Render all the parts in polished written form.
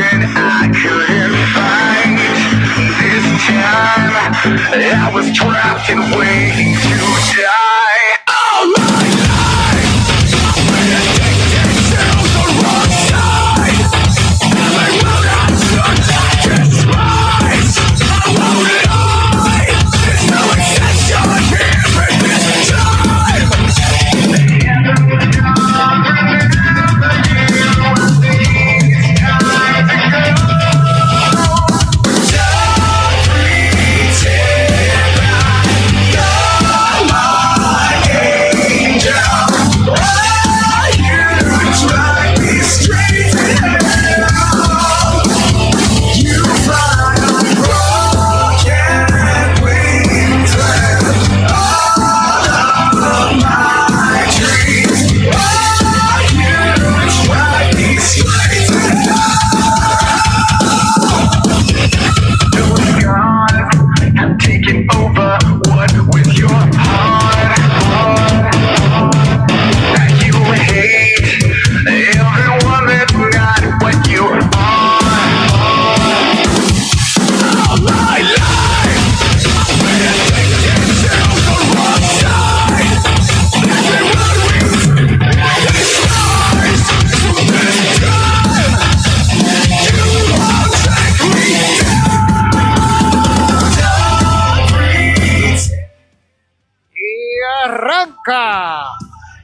something I couldn't find. This time I was trapped and waiting to die. All my life I've been addicted to the wrong side. Every road I took gets rise. I won't lie. There's no exception here in this time.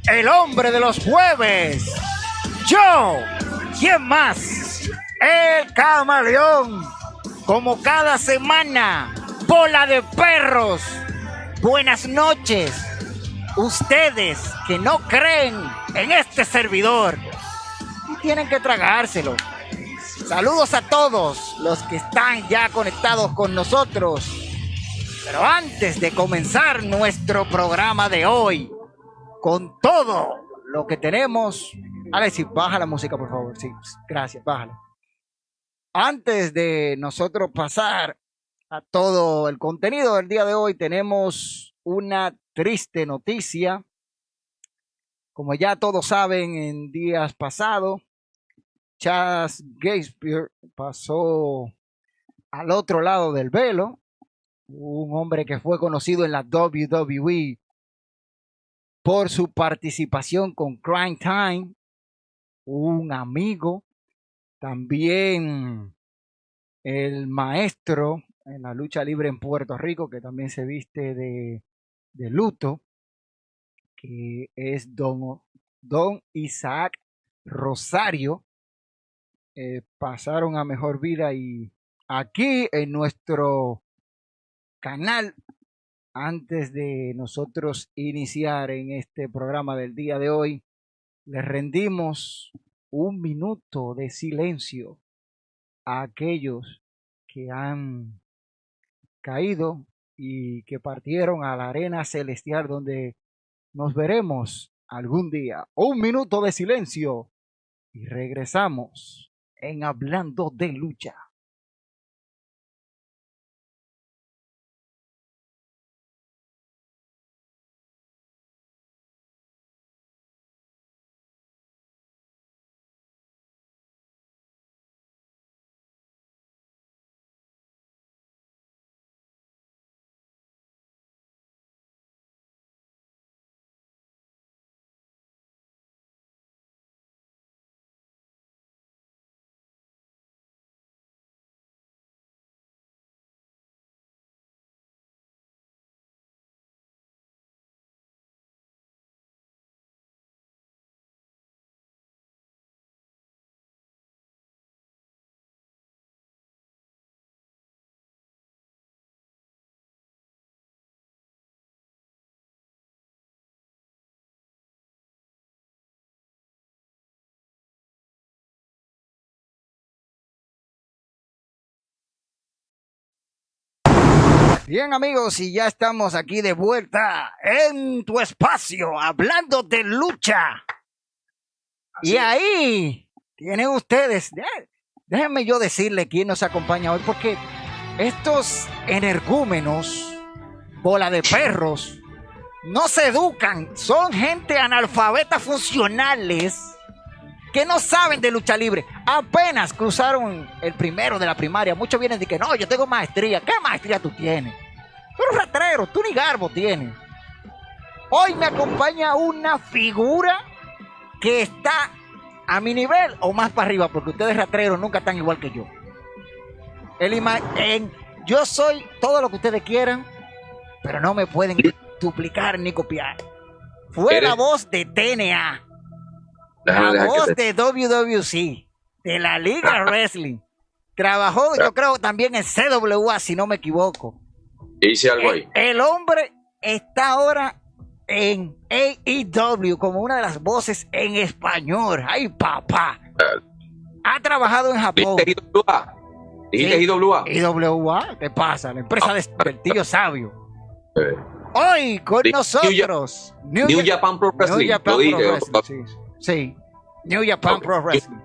El hombre de los jueves. Yo, ¿quién más? El Camaleón. Como cada semana, bola de perros. Buenas noches. Ustedes que no creen en este servidor y tienen que tragárselo. Saludos a todos los que están ya conectados con nosotros. Pero antes de comenzar nuestro programa de hoy, con todo lo que tenemos... Alexis, baja la música, por favor. Sí, gracias, bájala. Antes de nosotros pasar a todo el contenido del día de hoy, tenemos una triste noticia. Como ya todos saben, en días pasados, Chaz Gaspar pasó al otro lado del velo. Un hombre que fue conocido en la WWE por su participación con Crime Time, un amigo, también el maestro en la lucha libre en Puerto Rico, que también se viste de luto, que es Don Isaac Rosario. Pasaron a mejor vida, y aquí en nuestro canal, antes de nosotros iniciar en este programa del día de hoy, les rendimos un minuto de silencio a aquellos que han caído y que partieron a la arena celestial, donde nos veremos algún día. Un minuto de silencio y regresamos en Hablando de Lucha. Bien, amigos, y ya estamos aquí de vuelta en tu espacio, Hablando de Lucha. Así y ahí tienen ustedes, déjenme yo decirle quién nos acompaña hoy, porque estos energúmenos, bola de perros, no se educan, son gente analfabeta funcionales que no saben de lucha libre. Apenas cruzaron el primero de la primaria. Muchos vienen de que no, yo tengo maestría. ¿Qué maestría tú tienes? Tú eres ratrero, tú ni garbo tienes. Hoy me acompaña una figura que está a mi nivel o más para arriba, porque ustedes ratreros nunca están igual que yo. Yo soy todo lo que ustedes quieran, pero no me pueden duplicar ni copiar. Fue la voz de TNA, la voz de WWC, de la Liga Wrestling. Trabajó, yo creo, también en CWA, si no me equivoco. Hice algo ahí. El hombre está ahora en AEW como una de las voces en español. ¡Ay, papá! Ha trabajado en Japón. ¿Dijiste IWA? IWA, ¿qué pasa? La empresa del tío sabio. Hoy con nosotros New Japan Pro Wrestling. New Japan Pro Wrestling, sí. New Japan Pro Wrestling.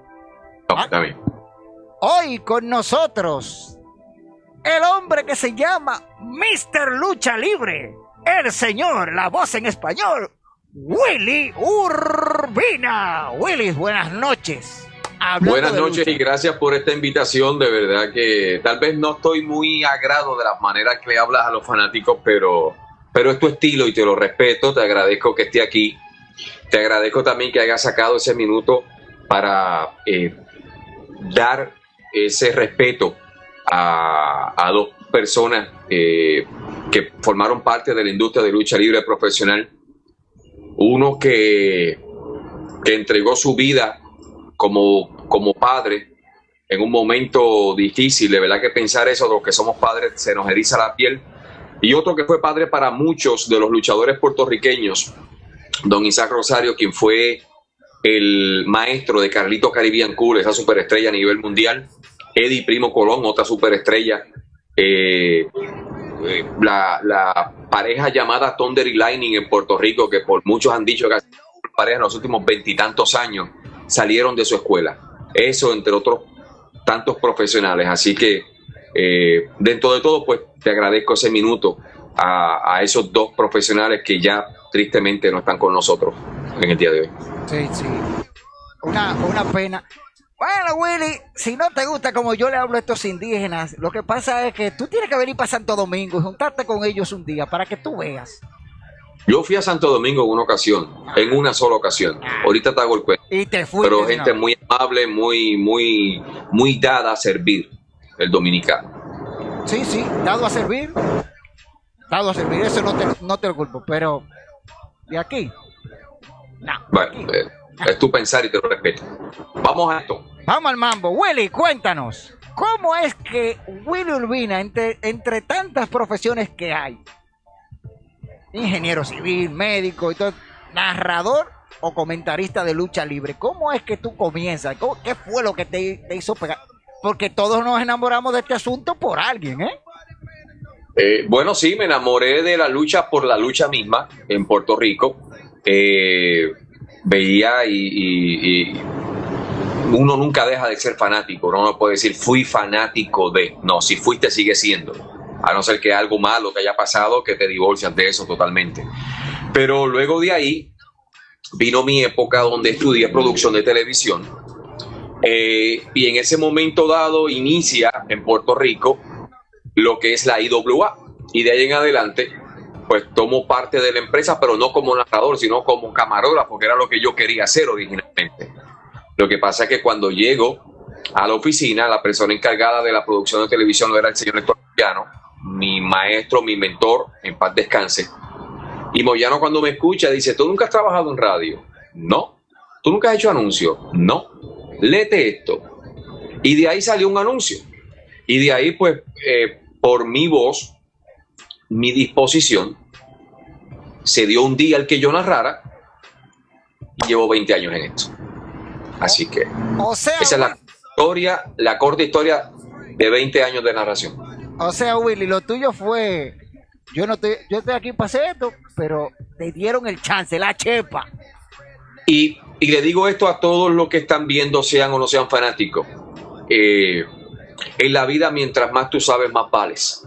Está bien. Hoy con nosotros el hombre que se llama Mr. Lucha Libre, el señor, la voz en español, Willy Urbina. Willy, buenas noches. Buenas noches y gracias por esta invitación. De verdad que tal vez no estoy muy agrado de las maneras que le hablas a los fanáticos, pero es tu estilo y te lo respeto. Te agradezco que esté aquí. Te agradezco también que hayas sacado ese minuto para dar ese respeto a dos personas que formaron parte de la industria de lucha libre profesional. Uno que entregó su vida como padre en un momento difícil. De verdad que pensar eso, de los que somos padres, se nos eriza la piel. Y otro que fue padre para muchos de los luchadores puertorriqueños, don Isaac Rosario, quien fue el maestro de Carlito Caribbean Cool, esa superestrella a nivel mundial. Eddie Primo Colón, otra superestrella. La pareja llamada Thunder y Lightning en Puerto Rico, que por muchos han dicho que pareja en los últimos 20 y tantos años, salieron de su escuela. Eso entre otros tantos profesionales. Así que dentro de todo, pues te agradezco ese minuto a esos dos profesionales que ya tristemente no están con nosotros en el día de hoy. Sí. Una pena. Bueno, Willy, si no te gusta como yo le hablo a estos indígenas, lo que pasa es que tú tienes que venir para Santo Domingo y juntarte con ellos un día para que tú veas. Yo fui a Santo Domingo en una ocasión, en una sola ocasión. Ahorita te hago el cuento. Y te fuiste. Pero gente muy amable, muy dada a servir, el dominicano. Sí, dado a servir. Eso no te lo culpo, pero de aquí, no. Bueno, es tu pensar y te lo respeto. Vamos a esto. Vamos al mambo. Willy, cuéntanos, ¿cómo es que Willy Urbina, entre tantas profesiones que hay, ingeniero civil, médico y todo, narrador o comentarista de lucha libre, cómo es que tú comienzas? ¿Qué fue lo que te hizo pegar? Porque todos nos enamoramos de este asunto por alguien, Bueno, sí, me enamoré de la lucha por la lucha misma en Puerto Rico. Veía y uno nunca deja de ser fanático. Uno no puede decir fui fanático de. No, si fuiste, sigue siendo. A no ser que algo malo te haya pasado, que te divorcias de eso totalmente. Pero luego de ahí vino mi época donde estudié producción de televisión. Y en ese momento dado inicia en Puerto Rico lo que es la IWA. Y de ahí en adelante, pues tomo parte de la empresa, pero no como narrador, sino como camarógrafo, que era lo que yo quería hacer originalmente. Lo que pasa es que cuando llego a la oficina, la persona encargada de la producción de televisión no era el señor Héctor Moyano, mi maestro, mi mentor, en paz descanse. Y Moyano, cuando me escucha, dice: ¿tú nunca has trabajado en radio? No. ¿Tú nunca has hecho anuncios? No. Léete esto. Y de ahí salió un anuncio. Y de ahí, pues, por mi voz, mi disposición, se dio un día el que yo narrara, y llevo 20 años en esto. Así que esa es la historia, la corta historia de 20 años de narración. O sea, Willy, lo tuyo fue, yo estoy aquí para hacer esto, pero te dieron el chance, la chepa. Y le digo esto a todos los que están viendo, sean o no sean fanáticos. En la vida, mientras más tú sabes, más vales.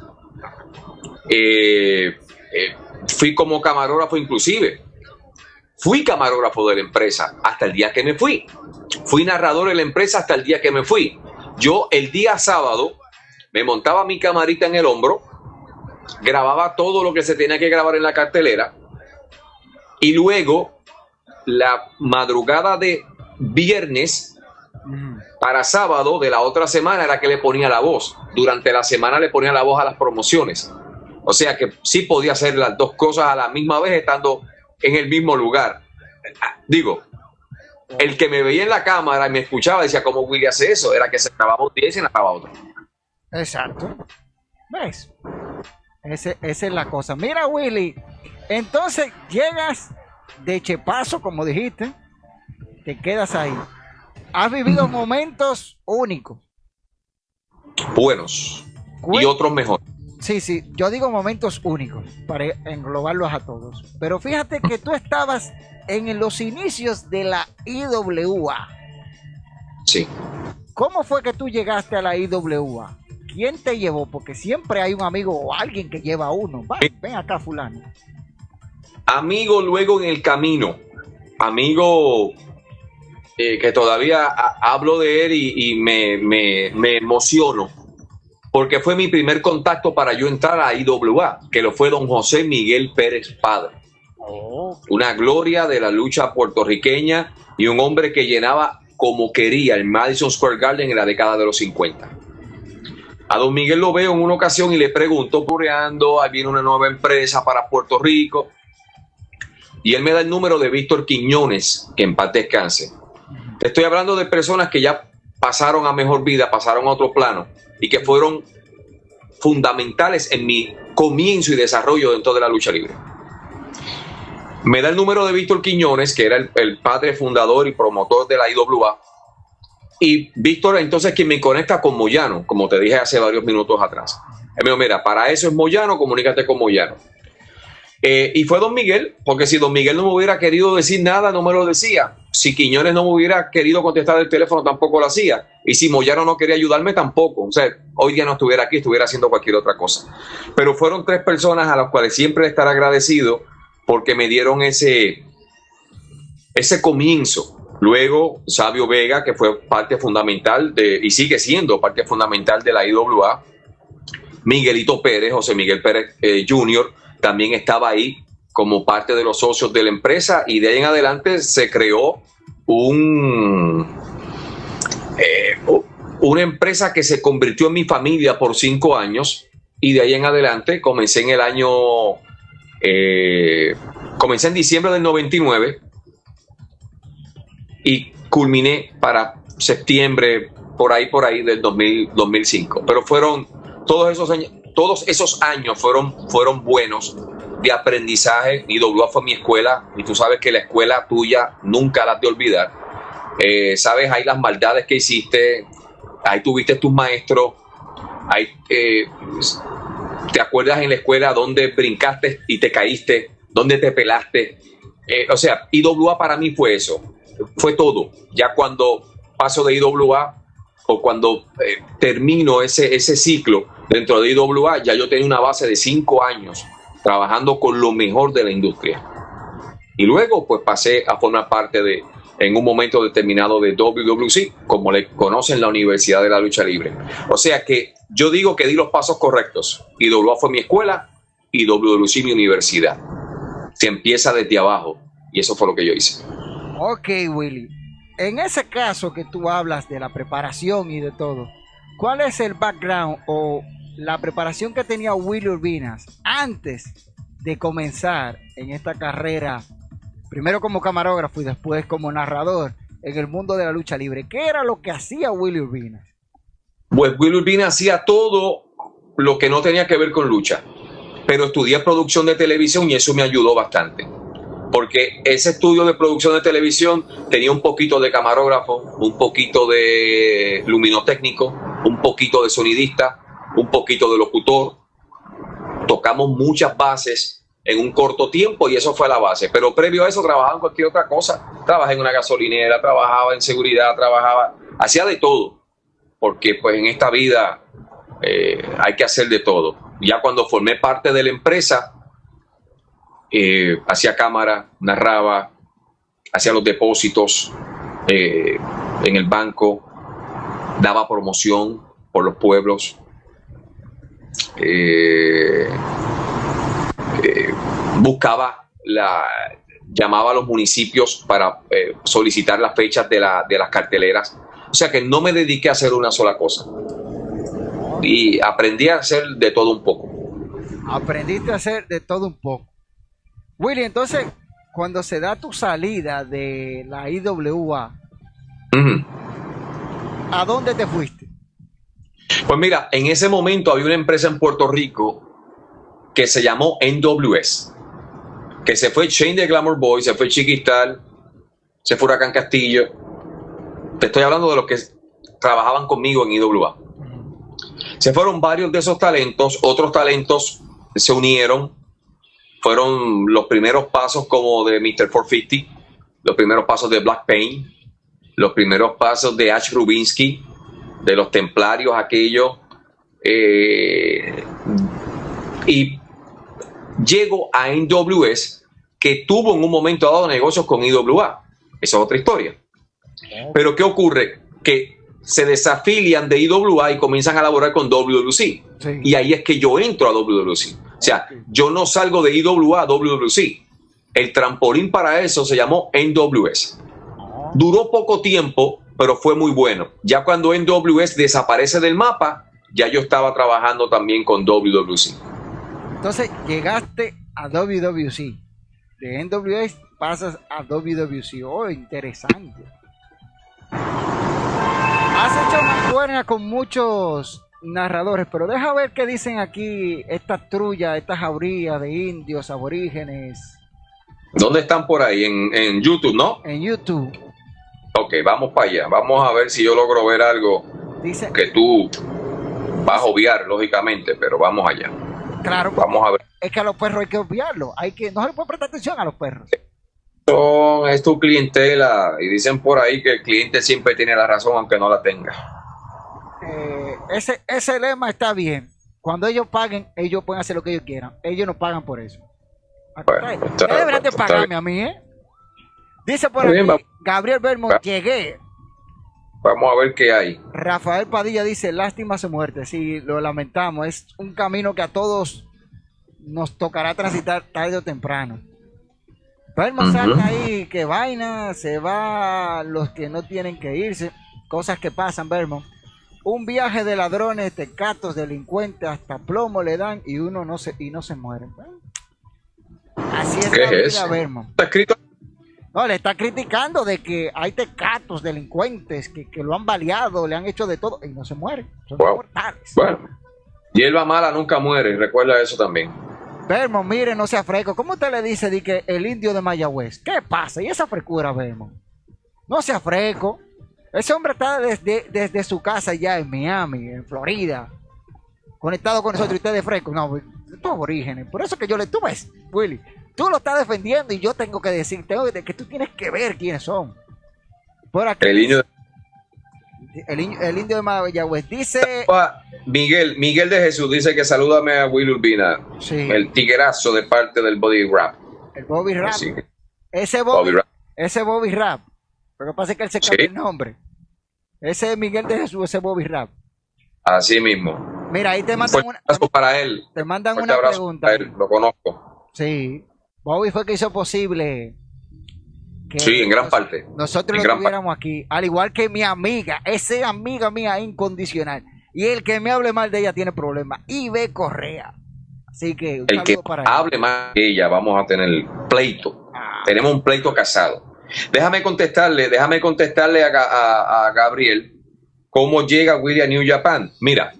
Fui como camarógrafo, inclusive fui camarógrafo de la empresa hasta el día que me fui. Fui narrador en la empresa hasta el día que me fui. Yo el día sábado me montaba mi camarita en el hombro, grababa todo lo que se tenía que grabar en la cartelera y luego la madrugada de viernes para sábado de la otra semana era que le ponía la voz. Durante la semana le ponía la voz a las promociones. O sea que sí podía hacer las dos cosas a la misma vez estando en el mismo lugar. Digo, el que me veía en la cámara y me escuchaba decía, ¿cómo Willy hace eso? Era que se grababa un día y se grababa otro. Exacto. ¿Ves? Esa es la cosa. Mira, Willy, entonces llegas de chepazo, como dijiste, te quedas ahí. Has vivido momentos únicos. Buenos. Y otros mejores. Sí, yo digo momentos únicos para englobarlos a todos. Pero fíjate que tú estabas en los inicios de la IWA. Sí. ¿Cómo fue que tú llegaste a la IWA? ¿Quién te llevó? Porque siempre hay un amigo o alguien que lleva a uno. Ven acá, fulano. Amigo luego en el camino. Amigo que todavía hablo de él y me emociono. Porque fue mi primer contacto para yo entrar a IWA, que lo fue don José Miguel Pérez Padre. Una gloria de la lucha puertorriqueña y un hombre que llenaba como quería el Madison Square Garden en la década de los 50. A don Miguel lo veo en una ocasión y le pregunto, pureando, ahí viene una nueva empresa para Puerto Rico. Y él me da el número de Víctor Quiñones, que en paz descanse. Te estoy hablando de personas que ya pasaron a mejor vida, pasaron a otro plano y que fueron fundamentales en mi comienzo y desarrollo dentro de la lucha libre. Me da el número de Víctor Quiñones, que era el padre fundador y promotor de la IWA. Y Víctor entonces quien me conecta con Moyano, como te dije hace varios minutos atrás. Él me dijo, mira, para eso es Moyano, comunícate con Moyano. Y fue don Miguel, porque si don Miguel no me hubiera querido decir nada, no me lo decía. Si Quiñones no me hubiera querido contestar el teléfono, tampoco lo hacía. Y si Moyano no quería ayudarme, tampoco. O sea, hoy día no estuviera aquí, estuviera haciendo cualquier otra cosa. Pero fueron tres personas a las cuales siempre estaré agradecido porque me dieron ese comienzo. Luego, Sabio Vega, que fue parte fundamental y sigue siendo parte fundamental de la IWA. Miguelito Pérez, José Miguel Pérez Jr., también estaba ahí como parte de los socios de la empresa y de ahí en adelante se creó una empresa que se convirtió en mi familia por 5 años y de ahí en adelante comencé en diciembre del 99 y culminé para septiembre por ahí del 2005. Pero todos esos años fueron buenos de aprendizaje. IWA fue mi escuela y tú sabes que la escuela tuya nunca la has de olvidar. Sabes, hay las maldades que hiciste, ahí tuviste tus maestros, ahí, te acuerdas en la escuela dónde brincaste y te caíste, dónde te pelaste. O sea, IWA para mí fue eso, fue todo. Ya cuando paso de IWA o cuando termino ese ciclo dentro de IWA, ya yo tenía una base de 5 años trabajando con lo mejor de la industria. Y luego pues pasé a formar parte en un momento determinado de WWC, como le conocen, la Universidad de la Lucha Libre. O sea que yo digo que di los pasos correctos. IWA fue mi escuela y WWC mi universidad. Se empieza desde abajo y eso fue lo que yo hice. Ok, Willy. En ese caso que tú hablas de la preparación y de todo, ¿cuál es el background o la preparación que tenía Willy Urbinas antes de comenzar en esta carrera, primero como camarógrafo y después como narrador en el mundo de la lucha libre? ¿Qué era lo que hacía Willy Urbinas? Pues Willy Urbinas hacía todo lo que no tenía que ver con lucha, pero estudié producción de televisión y eso me ayudó bastante. Porque ese estudio de producción de televisión tenía un poquito de camarógrafo, un poquito de luminotécnico, un poquito de sonidista, un poquito de locutor. Tocamos muchas bases en un corto tiempo y eso fue la base. Pero previo a eso trabajaba en cualquier otra cosa. Trabajé en una gasolinera, trabajaba en seguridad, hacía de todo. Porque pues en esta vida hay que hacer de todo. Ya cuando formé parte de la empresa, hacía cámara, narraba, hacía los depósitos, en el banco, daba promoción por los pueblos, llamaba a los municipios para solicitar las fechas de las carteleras. O sea que no me dediqué a hacer una sola cosa. Y aprendí a hacer de todo un poco. Aprendiste a hacer de todo un poco. Willy, entonces, cuando se da tu salida de la IWA, ¿a dónde te fuiste? Pues mira, en ese momento había una empresa en Puerto Rico que se llamó NWS, que se fue Shane de Glamour Boy, se fue Chiquistal, se fue Huracán Castillo. Te estoy hablando de los que trabajaban conmigo en IWA. Se fueron varios de esos talentos, otros talentos se unieron, fueron los primeros pasos como de Mr. 450, los primeros pasos de Black Pain, los primeros pasos de Ash Rubinsky, de los Templarios aquellos, y llego a NWS, que tuvo en un momento dado negocios con IWA. Esa es otra historia. Pero ¿qué ocurre? Que se desafilian de IWA y comienzan a laborar con WWC. Sí. Y ahí es que yo entro a WWC. O sea, yo no salgo de IWA a WWC. El trampolín para eso se llamó NWS. Duró poco tiempo, pero fue muy bueno. Ya cuando NWS desaparece del mapa, ya yo estaba trabajando también con WWC. Entonces llegaste a WWC. De NWS pasas a WWC. Oh, interesante. Has hecho mancuerna con muchos narradores, pero deja ver qué dicen aquí estas trullas, estas jaurías de indios, aborígenes. ¿Dónde están por ahí? En YouTube, ¿no? En YouTube. Ok, vamos para allá. Vamos a ver si yo logro ver algo que tú vas a obviar, lógicamente, pero vamos allá. Claro, vamos a ver. Es que a los perros hay que obviarlo. No se le puede prestar atención a los perros. Es tu clientela y dicen por ahí que el cliente siempre tiene la razón aunque no la tenga. Ese lema está bien. Cuando ellos paguen, ellos pueden hacer lo que ellos quieran. Ellos no pagan por eso. Bueno, deberían de pagarme a mí, ¿eh? Dice por aquí, Gabriel Belmont, llegué. Vamos a ver qué hay. Rafael Padilla dice, lástima su muerte. Sí, lo lamentamos. Es un camino que a todos nos tocará transitar tarde o temprano. Belmont salta ahí, que vaina, se va los que no tienen que irse. Cosas que pasan, Belmont. Un viaje de ladrones, tecatos, delincuentes, hasta plomo le dan y uno no se mueren. Así es la vida, Belmont. ¿Está escrito? No, le está criticando de que hay tecatos, delincuentes, que lo han baleado, le han hecho de todo y no se mueren. Son mortales. Bueno, hierba mala nunca muere, recuerda eso también. Belmont, mire, no sea freco. ¿Cómo usted le dice de que el indio de Mayagüez? ¿Qué pasa? ¿Y esa frecura, Belmont? No sea freco. Ese hombre está desde su casa ya en Miami, en Florida, conectado con nosotros y usted de fresco. No, tú aborígenes. Por eso que yo tú ves, Willy, tú lo estás defendiendo y yo tengo que decir, que tú tienes que ver quiénes son. Por aquí, el indio de Mayagüez dice... Miguel de Jesús dice que salúdame a Willy Urbina, sí. El tiguerazo de parte del Bobby Rap. El Bobby Rap. Ese Bobby Rap. Lo que pasa es que él se cambió el nombre. Ese es Miguel de Jesús, ese Bobby Rap. Así mismo. Mira, ahí te mandan para él. Te mandan una pregunta. Lo conozco. Sí. Bobby fue el que hizo posible que en gran parte. Nosotros lo tuviéramos aquí. Al igual que mi amiga, esa amiga mía incondicional. Y el que me hable mal de ella tiene problemas. Ibe Correa. Así que el que hable mal de ella, vamos a tener pleito. Tenemos un pleito casado. Déjame contestarle a Gabriel cómo llega Willy a New Japan. Mira,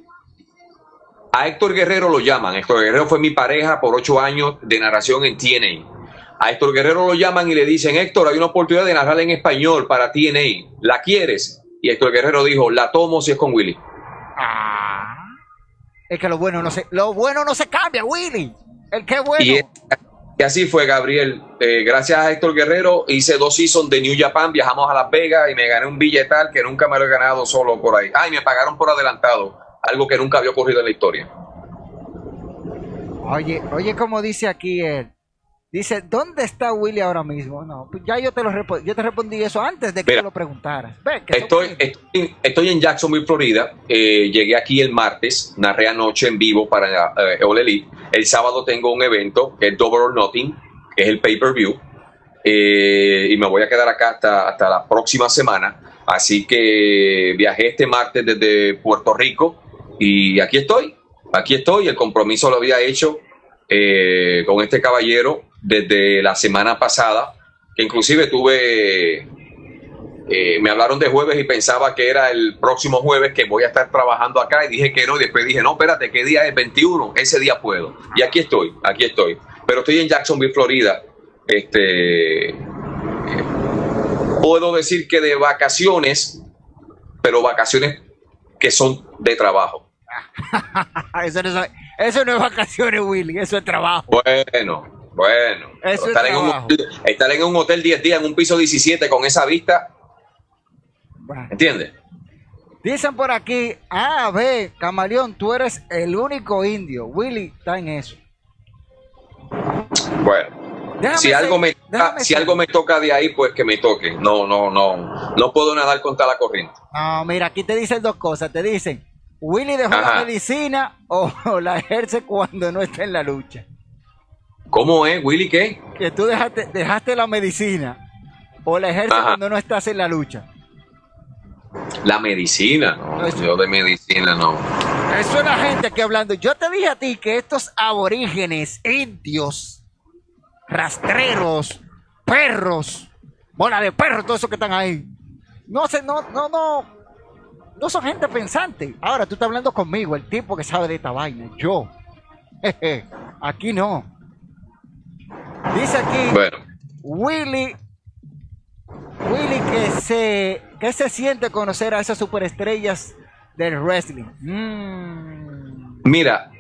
a Héctor Guerrero lo llaman. Héctor Guerrero fue mi pareja por 8 años de narración en TNA. A Héctor Guerrero lo llaman y le dicen, Héctor, hay una oportunidad de narrar en español para TNA. ¿La quieres? Y Héctor Guerrero dijo, la tomo si es con Willy. Es que lo bueno no se cambia, Willy. El que bueno. Y así fue, Gabriel. Gracias a Héctor Guerrero hice 2 seasons de New Japan, viajamos a Las Vegas y me gané un billetal que nunca me lo he ganado solo por ahí. Y me pagaron por adelantado, algo que nunca había ocurrido en la historia. Oye, como dice aquí él, Dice, ¿dónde está Willy ahora mismo? No, pues ya yo te respondí eso antes de que Mira, tú lo preguntaras. Ve, que estoy en Jacksonville, Florida. Llegué aquí el martes, narré anoche en vivo para All Elite. El sábado tengo un evento que es Double or Nothing, que es el pay-per-view. Y me voy a quedar acá hasta la próxima semana. Así que viajé este martes desde Puerto Rico y aquí estoy. El compromiso lo había hecho con este caballero desde la semana pasada, que inclusive me hablaron de jueves y pensaba que era el próximo jueves que voy a estar trabajando acá y dije que no, y después dije, no, espérate, ¿qué día es? 21, ese día puedo. Y aquí estoy. Pero estoy en Jacksonville, Florida. Puedo decir que de vacaciones, pero vacaciones que son de trabajo. Eso no es vacaciones, Willy, eso es trabajo. Bueno. Eso es estar en un hotel 10 días en un piso 17 con esa vista, Bueno. ¿entiendes? Dicen por aquí, ve, Camaleón, tú eres el único indio. Willy está en eso. Bueno, Déjame si algo me toca de ahí, pues que me toque. No puedo nadar contra la corriente. No, mira, aquí te dicen dos cosas. Te dicen, Willy dejó la medicina o la ejerce cuando no está en la lucha. ¿Cómo es, Willy? ¿Qué? Que tú dejaste la medicina o la ejerces cuando no estás en la lucha. La medicina, no, yo de medicina no. Eso es la gente aquí hablando. Yo te dije a ti que estos aborígenes, indios, rastreros, perros, bola de perros, todos esos que están ahí, no son gente pensante. Ahora tú estás hablando conmigo, el tipo que sabe de esta vaina. Yo, aquí no. Dice aquí, bueno, Willy que se siente conocer a esas superestrellas del wrestling. Mira,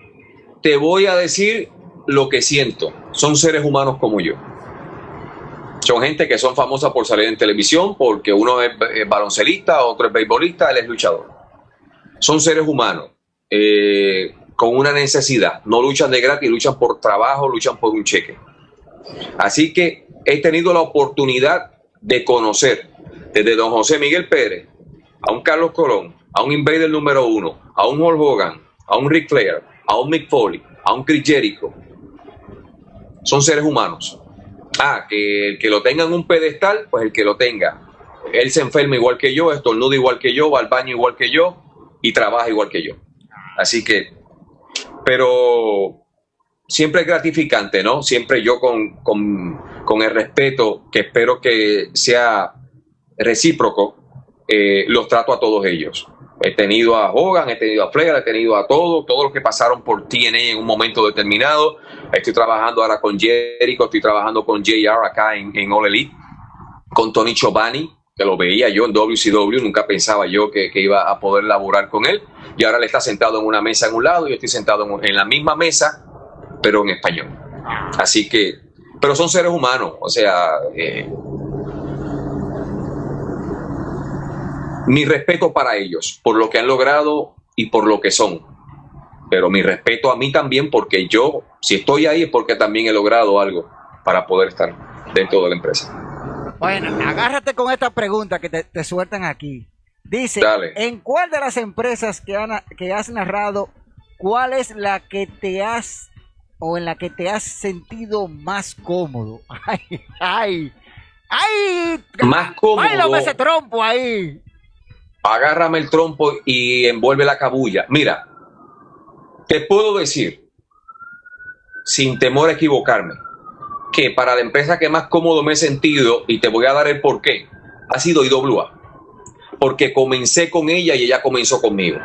te voy a decir lo que siento. Son seres humanos como yo. Son gente que son famosas por salir en televisión, porque uno es baloncelista, otro es beisbolista, él es luchador. Son seres humanos con una necesidad. No luchan de gratis, luchan por trabajo, luchan por un cheque. Así que he tenido la oportunidad de conocer desde don José Miguel Pérez, a un Carlos Colón, a un Invader número 1, a un Hulk Hogan, a un Ric Flair, a un Mick Foley, a un Chris Jericho. Son seres humanos. Que el que lo tenga en un pedestal, pues el que lo tenga. Él se enferma igual que yo, estornuda igual que yo, va al baño igual que yo y trabaja igual que yo. Así que, pero siempre es gratificante, ¿no? Siempre yo con el respeto, que espero que sea recíproco, los trato a todos ellos. He tenido a Hogan, he tenido a Flair, he tenido a todos los que pasaron por TNA en un momento determinado. Estoy trabajando ahora con Jericho, estoy trabajando con JR acá en All Elite, con Tony Schiavone, que lo veía yo en WCW, nunca pensaba yo que iba a poder laborar con él, y ahora él está sentado en una mesa en un lado y yo estoy sentado en la misma mesa, pero en español. Así que, pero son seres humanos, o sea, mi respeto para ellos, por lo que han logrado y por lo que son. Pero mi respeto a mí también, porque yo, si estoy ahí es porque también he logrado algo para poder estar dentro de la empresa. Bueno, agárrate con esta pregunta que te sueltan aquí. Dice, dale. ¿En cuál de las empresas que has narrado, cuál es la que te has o en la que te has sentido más cómodo? ¡Ay! Más cómodo. ¡Báilame ese trompo ahí! Agárrame el trompo y envuelve la cabulla. Mira, te puedo decir, sin temor a equivocarme, que para la empresa que más cómodo me he sentido, y te voy a dar el porqué, ha sido IWA. Porque comencé con ella y ella comenzó conmigo.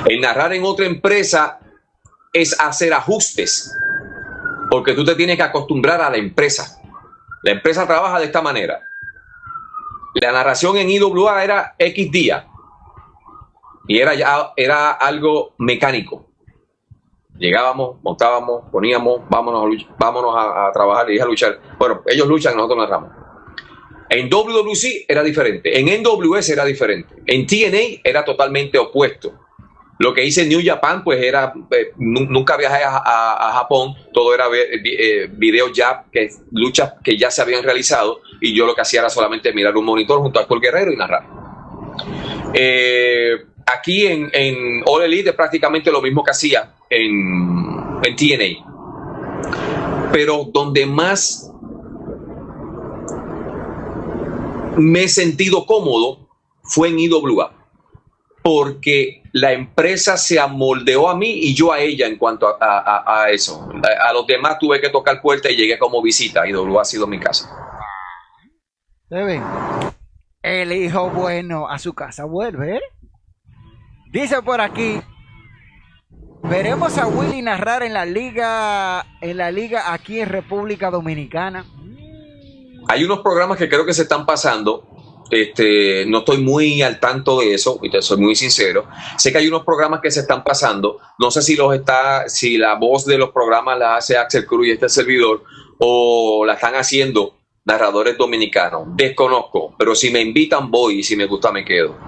El narrar en otra empresa es hacer ajustes, porque tú te tienes que acostumbrar a la empresa. La empresa trabaja de esta manera. La narración en IWA era X día y era algo mecánico. Llegábamos, montábamos, poníamos, vámonos a trabajar y a luchar. Bueno, ellos luchan, nosotros narramos. En WWC era diferente, en NWS era diferente, en TNA era totalmente opuesto. Lo que hice en New Japan, pues era, nunca viajé a Japón, todo era videos ya, luchas que ya se habían realizado, y yo lo que hacía era solamente mirar un monitor junto a Héctor Guerrero y narrar. Aquí en All Elite es prácticamente lo mismo que hacía en TNA, pero donde más me he sentido cómodo fue en IWA, porque la empresa se amoldeó a mí y yo a ella en cuanto a eso. A los demás tuve que tocar puerta y llegué como visita. IWA ha sido mi casa. ¿Ven? El hijo bueno a su casa vuelve, ¿eh? Dice por aquí, veremos a Willy narrar en la liga aquí en República Dominicana. Hay unos programas que creo que se están pasando. No estoy muy al tanto de eso, y te soy muy sincero. Sé que hay unos programas que se están pasando. No sé si la voz de los programas la hace Axel Cruz y este servidor, o la están haciendo narradores dominicanos. Desconozco, pero si me invitan voy, y si me gusta me quedo.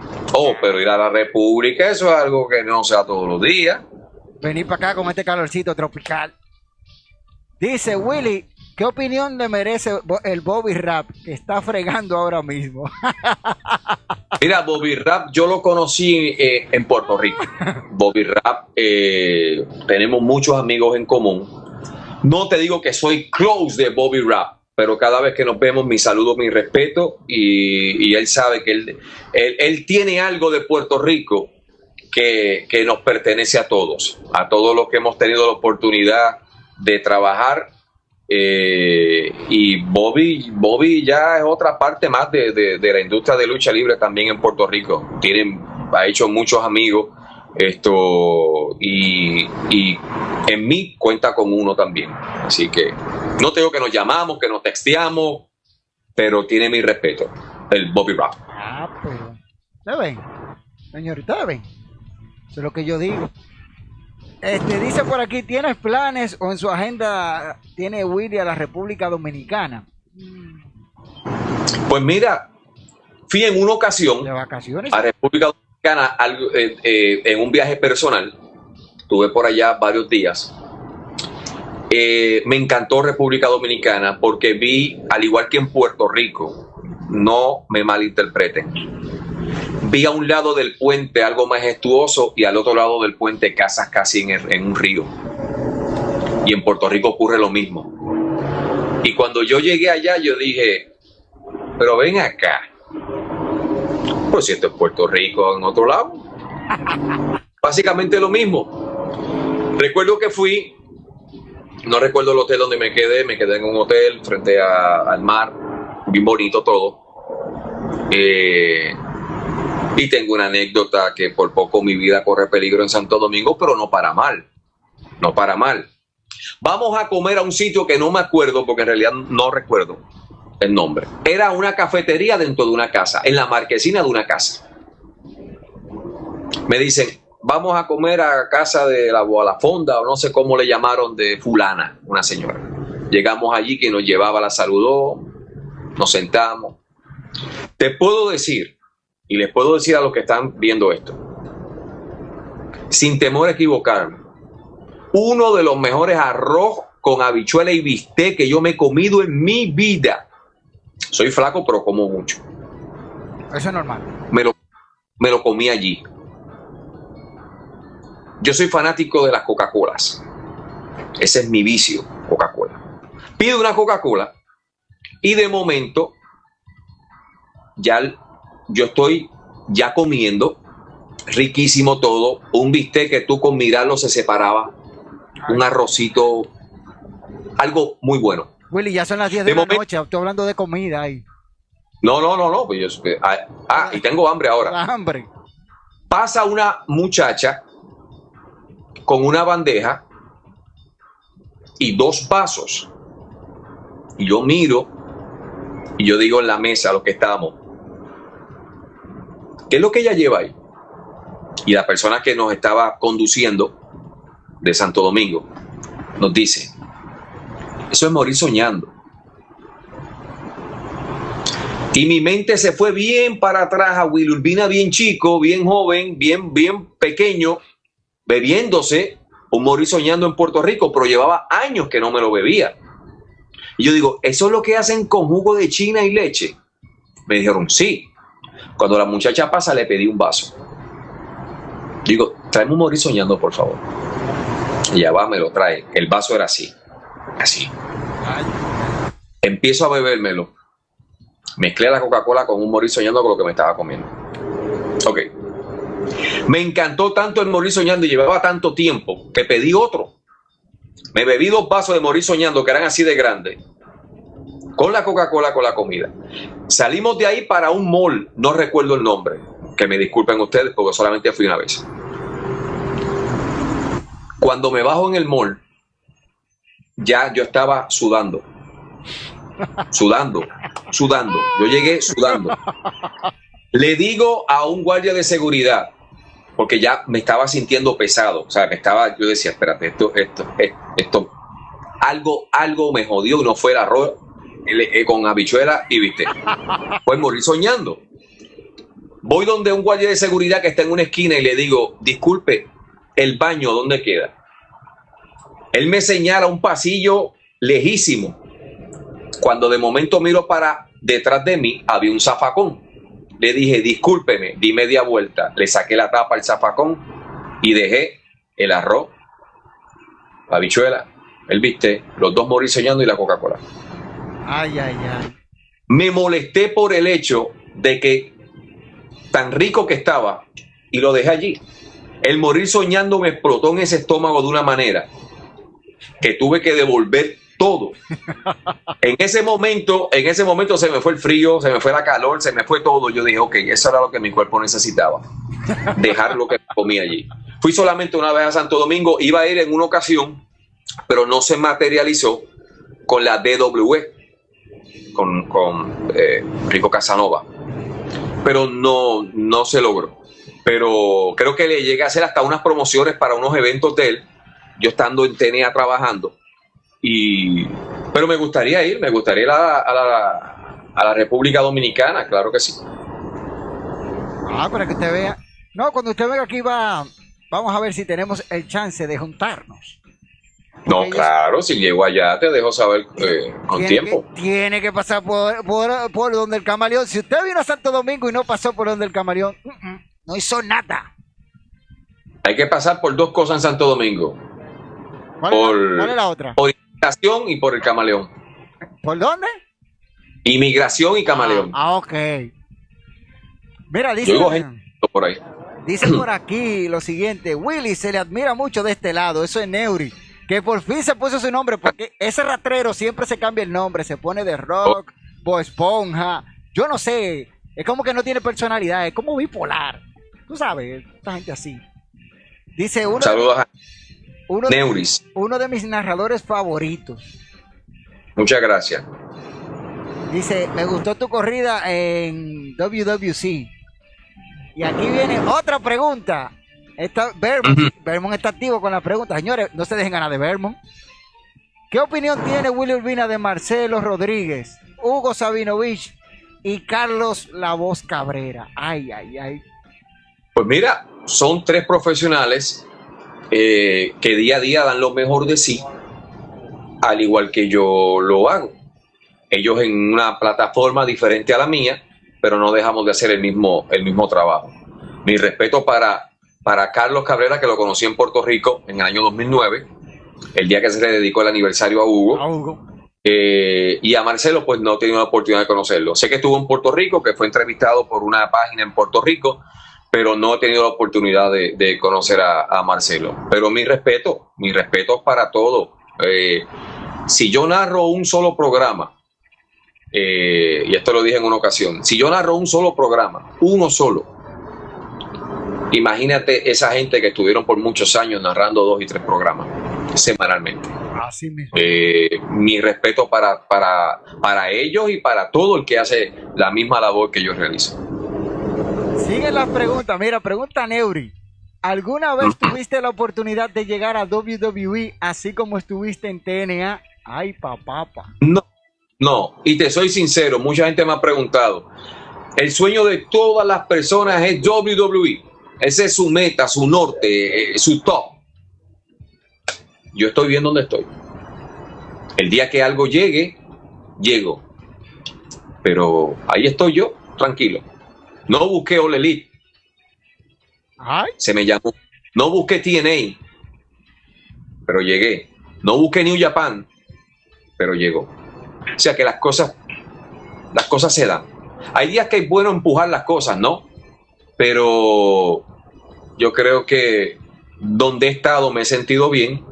Pero ir a la República, eso es algo que no sea todos los días. Venir para acá con este calorcito tropical. Dice Willy, ¿qué opinión le merece el Bobby Rap que está fregando ahora mismo? Mira, Bobby Rap yo lo conocí en Puerto Rico. Bobby Rap, tenemos muchos amigos en común. No te digo que soy close de Bobby Rap, pero cada vez que nos vemos, mi saludo, mi respeto, y él sabe que él tiene algo de Puerto Rico que nos pertenece a todos los que hemos tenido la oportunidad de trabajar. Y Bobby ya es otra parte más de la industria de lucha libre también en Puerto Rico. Ha hecho muchos amigos, y en mí cuenta con uno también. Así que no te digo que nos llamamos, que nos texteamos, pero tiene mi respeto, el Bobby Rap. Pues, ¿saben? Señorita, ¿saben? Eso es lo que yo digo. Dice por aquí, ¿tienes planes o en su agenda tiene Willy a la República Dominicana? Pues mira, fui en una ocasión ¿de vacaciones? a República Dominicana en un viaje personal. Estuve por allá varios días. Me encantó República Dominicana porque vi, al igual que en Puerto Rico, no me malinterpreten, vi a un lado del puente algo majestuoso y al otro lado del puente casas casi en un río. Y en Puerto Rico ocurre lo mismo. Y cuando yo llegué allá, yo dije, pero ven acá. Pues si esto es Puerto Rico en otro lado. Básicamente lo mismo. Recuerdo que fui, no recuerdo el hotel donde me quedé en un hotel frente al mar, bien bonito todo. Y tengo una anécdota que por poco mi vida corre peligro en Santo Domingo, pero no para mal. Vamos a comer a un sitio que no me acuerdo, porque en realidad no recuerdo el nombre. Era una cafetería dentro de una casa, en la marquesina de una casa. Me dicen, vamos a comer a casa de la Fonda, o no sé cómo le llamaron, de fulana, una señora. Llegamos allí, quien nos llevaba la saludó, nos sentamos. Te puedo decir, y les puedo decir a los que están viendo esto, sin temor a equivocarme, uno de los mejores arroz con habichuela y bistec que yo me he comido en mi vida. Soy flaco, pero como mucho. Eso es normal. Me lo comí allí. Yo soy fanático de las Coca-Colas. Ese es mi vicio, Coca-Cola. Pido una Coca-Cola y de momento yo estoy ya comiendo, riquísimo todo, un bistec que tú con mirarlo se separaba, un arrocito, algo muy bueno. Willy, ya son las 10 de la noche, estoy hablando de comida ahí. No, pues y tengo hambre ahora. Hambre. Pasa una muchacha con una bandeja y 2 vasos. Y yo miro y yo digo en la mesa, los que estábamos, ¿qué es lo que ella lleva ahí? Y la persona que nos estaba conduciendo de Santo Domingo nos dice, eso es morir soñando. Y mi mente se fue bien para atrás a Will Urbina, bien chico, bien joven, bien pequeño, bebiéndose un morir soñando en Puerto Rico, pero llevaba años que no me lo bebía. Y yo digo, ¿eso es lo que hacen con jugo de China y leche? Me dijeron, sí. Cuando la muchacha pasa, le pedí un vaso. Digo, tráeme un morir soñando, por favor. Y ya va, me lo trae. El vaso era así. Así. Empiezo a bebérmelo. Mezclé la Coca-Cola con un morir soñando con lo que me estaba comiendo. Ok. Me encantó tanto el morir soñando y llevaba tanto tiempo que pedí otro. Me bebí 2 vasos de morir soñando que eran así de grandes. Con la Coca-Cola, con la comida. Salimos de ahí para un mall. No recuerdo el nombre. Que me disculpen ustedes porque solamente fui una vez. Cuando me bajo en el mall, ya yo estaba sudando. Sudando. Yo llegué sudando. Le digo a un guardia de seguridad, porque ya me estaba sintiendo pesado. O sea, yo decía, espérate, esto, algo me jodió y no fue el arroz con habichuela y viste. Pues morir soñando. Voy donde un guardia de seguridad que está en una esquina y le digo, disculpe, ¿el baño dónde queda? Él me señala un pasillo lejísimo. Cuando de momento miro para detrás de mí, había un zafacón. Le dije, discúlpeme, di media vuelta. Le saqué la tapa al zafacón y dejé el arroz, la habichuela, el bistec, los 2 morir soñando y la Coca-Cola. Ay. Me molesté por el hecho de que tan rico que estaba y lo dejé allí. El morir soñando me explotó en ese estómago de una manera que tuve que devolver todo. En ese momento se me fue el frío, se me fue la calor, se me fue todo. Yo dije, ok, eso era lo que mi cuerpo necesitaba. Dejar lo que comía allí. Fui solamente una vez a Santo Domingo, iba a ir en una ocasión, pero no se materializó con la DWE, con Rico Casanova. Pero no se logró. Pero creo que le llegué a hacer hasta unas promociones para unos eventos de él, yo estando en TNA trabajando. Pero me gustaría ir a la República Dominicana, claro que sí. Para que usted vea. No, cuando usted venga aquí vamos a ver si tenemos el chance de juntarnos. No, claro, si llego allá te dejo saber con tiempo. Tiene que pasar por donde el Camaleón. Si usted vino a Santo Domingo y no pasó por donde el Camaleón, no hizo nada. Hay que pasar por 2 cosas en Santo Domingo. ¿Cuál es la otra? Por inmigración y por el Camaleón. ¿Por dónde? Inmigración y Camaleón. Ok. Mira, dice por ahí. Dice por aquí lo siguiente: Willy se le admira mucho de este lado, eso es Neuri, que por fin se puso su nombre, porque ese rastrero siempre se cambia el nombre, se pone de Rock, Bob Esponja, yo no sé, es como que no tiene personalidad, es como bipolar, tú sabes, esta gente así. Dice saludos a Neuris, uno de mis narradores favoritos. Muchas gracias. Dice, me gustó tu corrida en WWC. Y aquí viene otra pregunta. Vermont está activo con la pregunta. Señores, no se dejen ganar de Vermont. ¿Qué opinión tiene Willy Urbina de Marcelo Rodríguez, Hugo Sabinovich y Carlos La Voz Cabrera? Ay. Pues mira, son 3 profesionales que día a día dan lo mejor de sí, al igual que yo lo hago. Ellos en una plataforma diferente a la mía, pero no dejamos de hacer el mismo trabajo. Mi respeto para Carlos Cabrera, que lo conocí en Puerto Rico en el año 2009, el día que se le dedicó el aniversario a Hugo. Y a Marcelo, pues no he tenido la oportunidad de conocerlo. Sé que estuvo en Puerto Rico, que fue entrevistado por una página en Puerto Rico, pero no he tenido la oportunidad de conocer a Marcelo. Pero mi respeto para todo. Si yo narro un solo programa, y esto lo dije en una ocasión, si yo narro un solo programa, uno solo, imagínate esa gente que estuvieron por muchos años narrando 2 y 3 programas semanalmente. Así mismo. Mi respeto para ellos y para todo el que hace la misma labor que yo realizo. Sigue la pregunta. Mira, pregunta Neuri: ¿alguna vez tuviste la oportunidad de llegar a WWE así como estuviste en TNA? Ay, papá. No, y te soy sincero, mucha gente me ha preguntado. El sueño de todas las personas es WWE. Ese es su meta, su norte, su top. yo estoy bien donde estoy. El día que algo llegue, llego. Pero ahí estoy yo, tranquilo. No busqué All Elite. Ay. Se me llamó. No busqué TNA, pero llegué. No busqué New Japan, pero llegó. O sea que las cosas se dan. Hay días que es bueno empujar las cosas, ¿no? Pero yo creo que donde he estado me he sentido bien,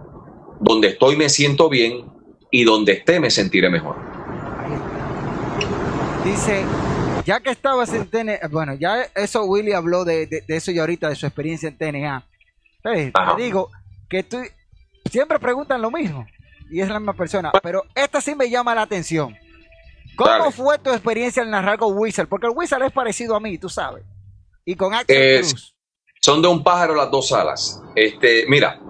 donde estoy me siento bien y donde esté me sentiré mejor. Dice, ya que estabas en TNA, bueno, ya eso Willy habló de eso y ahorita de su experiencia en TNA. Te digo que tú siempre preguntan lo mismo y es la misma persona, pero esta sí me llama la atención. ¿Cómo fue tu experiencia al narrar con Wizard? Porque el Wizard es parecido a mí, tú sabes. Y con Axel Cruz. Son de un pájaro las dos alas. Mira,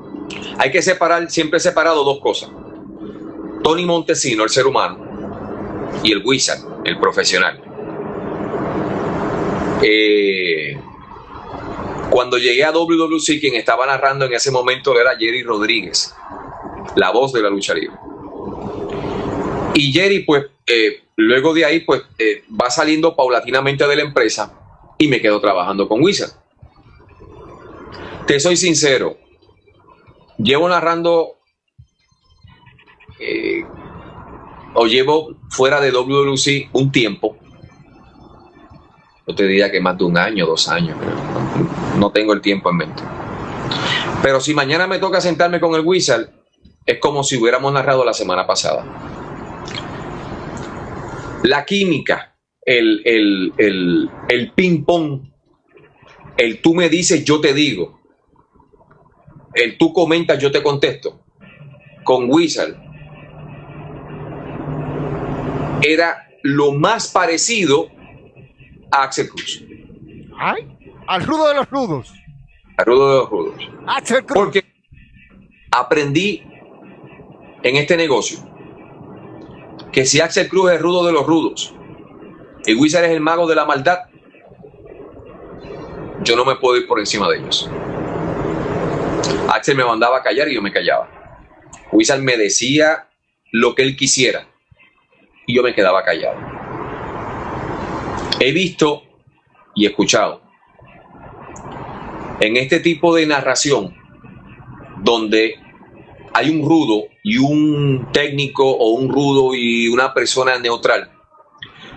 hay que separar, siempre he separado dos cosas. Tony Montesino, el ser humano, y el Wizard, el profesional. Cuando llegué a WWC, quien estaba narrando en ese momento era Jerry Rodríguez, la voz de la lucha libre. Y Jerry, pues, luego de ahí, pues, va saliendo paulatinamente de la empresa y me quedo trabajando con Wizard. Te soy sincero, llevo narrando o llevo fuera de WWC un tiempo. Yo te diría que más de 1 año, 2 años, no tengo el tiempo en mente. Pero si mañana me toca sentarme con el Wizard, es como si hubiéramos narrado la semana pasada. La química, el ping-pong, el tú me dices, yo te digo, el tú comentas, yo te contesto, con Wizard, era lo más parecido a Axel Cruz. Ay, al rudo de los rudos. Al rudo de los rudos. Axel Cruz. Porque aprendí en este negocio que si Axel Cruz es rudo de los rudos y Wizard es el mago de la maldad, yo no me puedo ir por encima de ellos. Axel me mandaba a callar y yo me callaba. Wizard me decía lo que él quisiera y yo me quedaba callado. He visto y escuchado en este tipo de narración donde hay un rudo y un técnico o un rudo y una persona neutral,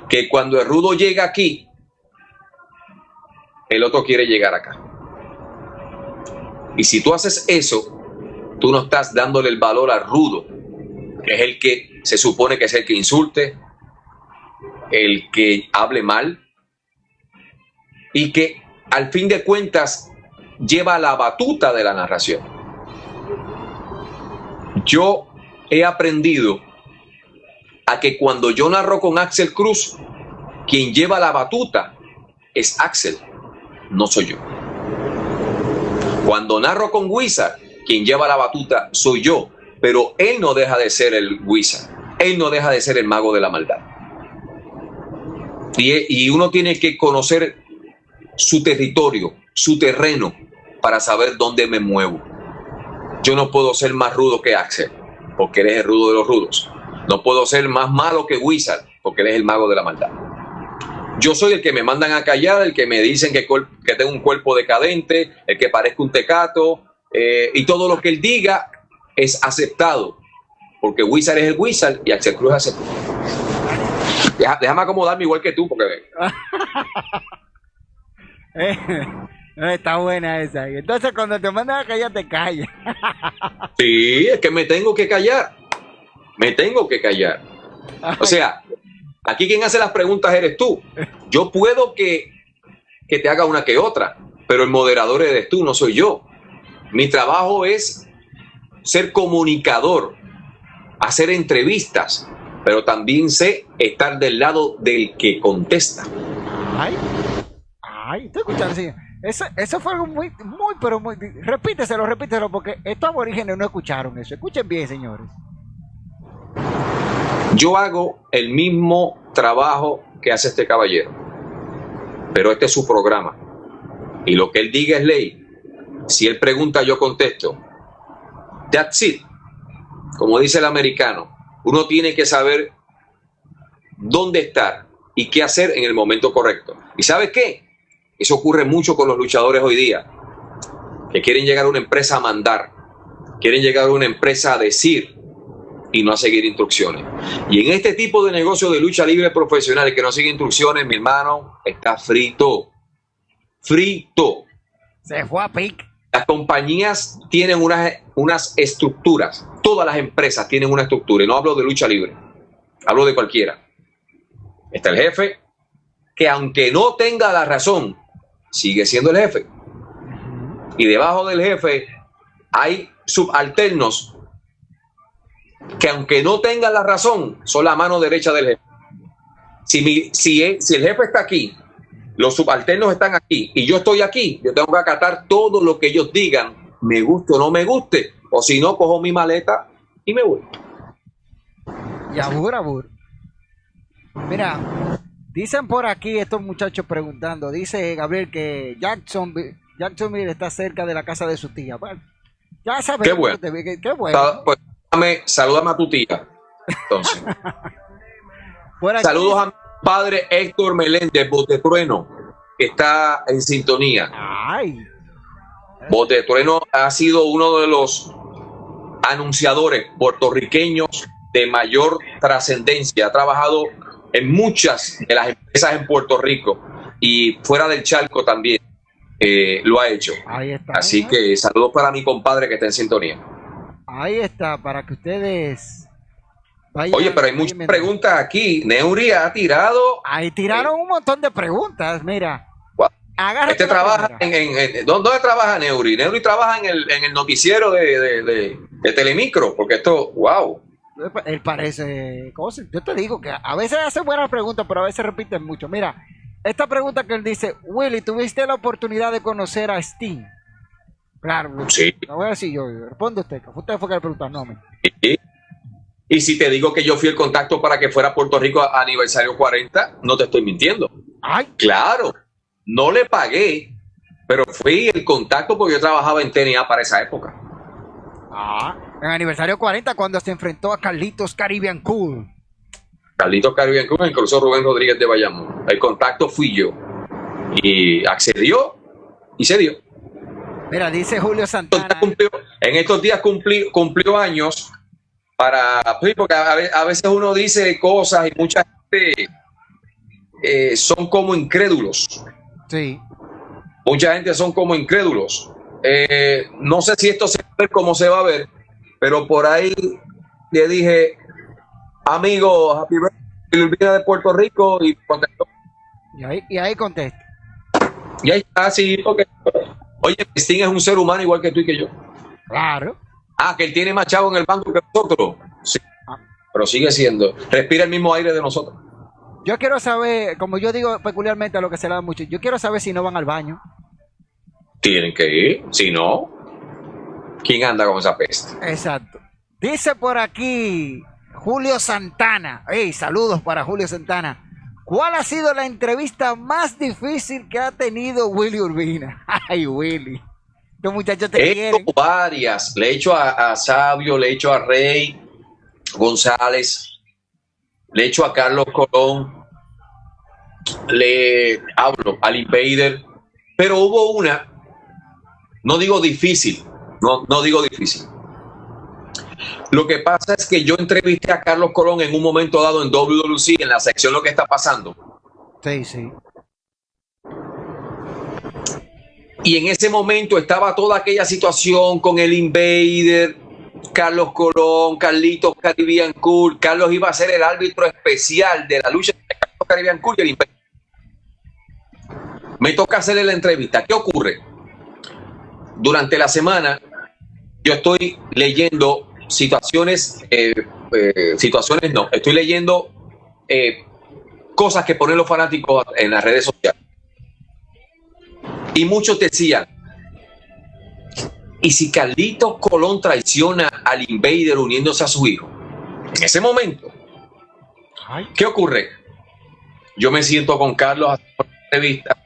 que cuando el rudo llega aquí, el otro quiere llegar acá. Y si tú haces eso, tú no estás dándole el valor al rudo, que es el que se supone que es el que insulte, el que hable mal y que al fin de cuentas lleva la batuta de la narración. Yo he aprendido a que cuando yo narro con Axel Cruz, quien lleva la batuta es Axel, no soy yo. Cuando narro con Wizard, quien lleva la batuta soy yo, pero él no deja de ser el Wizard, él no deja de ser el mago de la maldad. Y uno tiene que conocer su territorio, su terreno, para saber dónde me muevo. Yo no puedo ser más rudo que Axel, porque él es el rudo de los rudos. No puedo ser más malo que Wizard, porque él es el mago de la maldad. Yo soy el que me mandan a callar, el que me dicen que tengo un cuerpo decadente, el que parezco un tecato, y todo lo que él diga es aceptado, porque Wizard es el Wizard y Axel Cruz es Axel Cruz. Déjame acomodarme igual que tú, porque... Está buena esa. Y entonces cuando te mandan a callar, te callas. Sí, es que me tengo que callar. Me tengo que callar. O sea, aquí quien hace las preguntas eres tú. Yo puedo que te haga una que otra, pero el moderador eres tú, no soy yo. Mi trabajo es ser comunicador, hacer entrevistas, pero también sé estar del lado del que contesta. Ay, te escucharon, sí. Eso fue algo muy, pero muy... Repíteselo, porque estos aborígenes no escucharon eso. Escuchen bien, señores. Yo hago el mismo trabajo que hace este caballero, pero este es su programa. Y lo que él diga es ley. Si él pregunta, yo contesto. That's it. como dice el americano, uno tiene que saber dónde estar y qué hacer en el momento correcto. ¿Y sabes qué? Eso ocurre mucho con los luchadores hoy día, que quieren llegar a una empresa a mandar, quieren llegar a una empresa a decir y no a seguir instrucciones. Y en este tipo de negocio de lucha libre profesional que no sigue instrucciones, mi hermano, está frito. Frito. Se fue a pic. Las compañías tienen unas estructuras. Todas las empresas tienen una estructura. Y no hablo de lucha libre. Hablo de cualquiera. Está el jefe, que aunque no tenga la razón, sigue siendo el jefe. Y debajo del jefe hay subalternos que aunque no tengan la razón, son la mano derecha del jefe. Si el jefe está aquí, los subalternos están aquí y yo estoy aquí, yo tengo que acatar todo lo que ellos digan, me guste o no me guste, o si no, cojo mi maleta y me voy. Y abur. Mira, dicen por aquí estos muchachos preguntando, dice Gabriel que Jacksonville está cerca de la casa de su tía. Bueno, ya sabes. Qué bueno. Qué bueno. Pues, salúdame a tu tía. Entonces. Aquí, saludos a mi padre Héctor Meléndez, Botetrueno, que está en sintonía. Ay. Botetrueno ha sido uno de los anunciadores puertorriqueños de mayor trascendencia. Ha trabajado en muchas de las empresas en Puerto Rico y fuera del charco también lo ha hecho. Ahí está. Así que saludos para mi compadre que está en sintonía. Ahí está, para que ustedes vayan. Oye, pero hay muchas preguntas aquí. Neuri ha tirado. Ahí tiraron un montón de preguntas, mira. Este trabaja ¿dónde trabaja Neuri? Neuri trabaja en el noticiero de Telemicro, porque esto, wow. Él parece cosas. Yo te digo que a veces hace buenas preguntas, pero a veces repiten mucho. Mira, esta pregunta que él dice, Willy, ¿tuviste la oportunidad de conocer a Sting? Claro, sí. Lo voy a decir yo. Responde usted. Usted fue que le preguntó, no me. Y si te digo que yo fui el contacto para que fuera a Puerto Rico a aniversario 40, no te estoy mintiendo. Ay. Claro, no le pagué, pero fui el contacto porque yo trabajaba en TNA para esa época. En aniversario 40, cuando se enfrentó a Carlitos Caribbean Cool. Carlitos Caribbean Cool, incluso Rubén Rodríguez de Bayamón. El contacto fui yo. Y accedió y se dio. Mira, dice Julio Santana. En estos días cumplió años porque a veces uno dice cosas y mucha gente son como incrédulos. Sí. Mucha gente son como incrédulos. No sé si esto se va a ver cómo se va a ver, pero por ahí le dije, amigo, happy birthday de Puerto Rico, y contestó. Y ahí contesta. Y ahí está, sí, porque oye, Sting es un ser humano igual que tú y que yo. Claro. Que él tiene más chavo en el banco que nosotros. Sí, pero sigue siendo. Respira el mismo aire de nosotros. Yo quiero saber, como yo digo peculiarmente a lo que se le da mucho, yo quiero saber si no van al baño. Tienen que ir, si no, ¿quién anda con esa peste? Exacto. Dice por aquí Julio Santana. Hey, saludos para Julio Santana. ¿Cuál ha sido la entrevista más difícil que ha tenido Willy Urbina? Ay, Willy. Estos muchachos te quieren. He hecho varias. Le he hecho a Sabio, le he hecho a Rey González, le he hecho a Carlos Colón, le hablo al Invader, pero hubo una, no digo difícil, no digo difícil. Lo que pasa es que yo entrevisté a Carlos Colón en un momento dado en WWC, en la sección Lo que está pasando. Sí, sí. Y en ese momento estaba toda aquella situación con el Invader, Carlos Colón, Carlitos Caribbean Cool. Carlos iba a ser el árbitro especial de la lucha de Carlos Caribbean Cool y el Invader. Me toca hacerle la entrevista. ¿Qué ocurre? Durante la semana yo estoy leyendo estoy leyendo cosas que ponen los fanáticos en las redes sociales. Y muchos decían, ¿y si Carlitos Colón traiciona al Invader uniéndose a su hijo? En ese momento, ¿qué ocurre? Yo me siento con Carlos a hacer una entrevista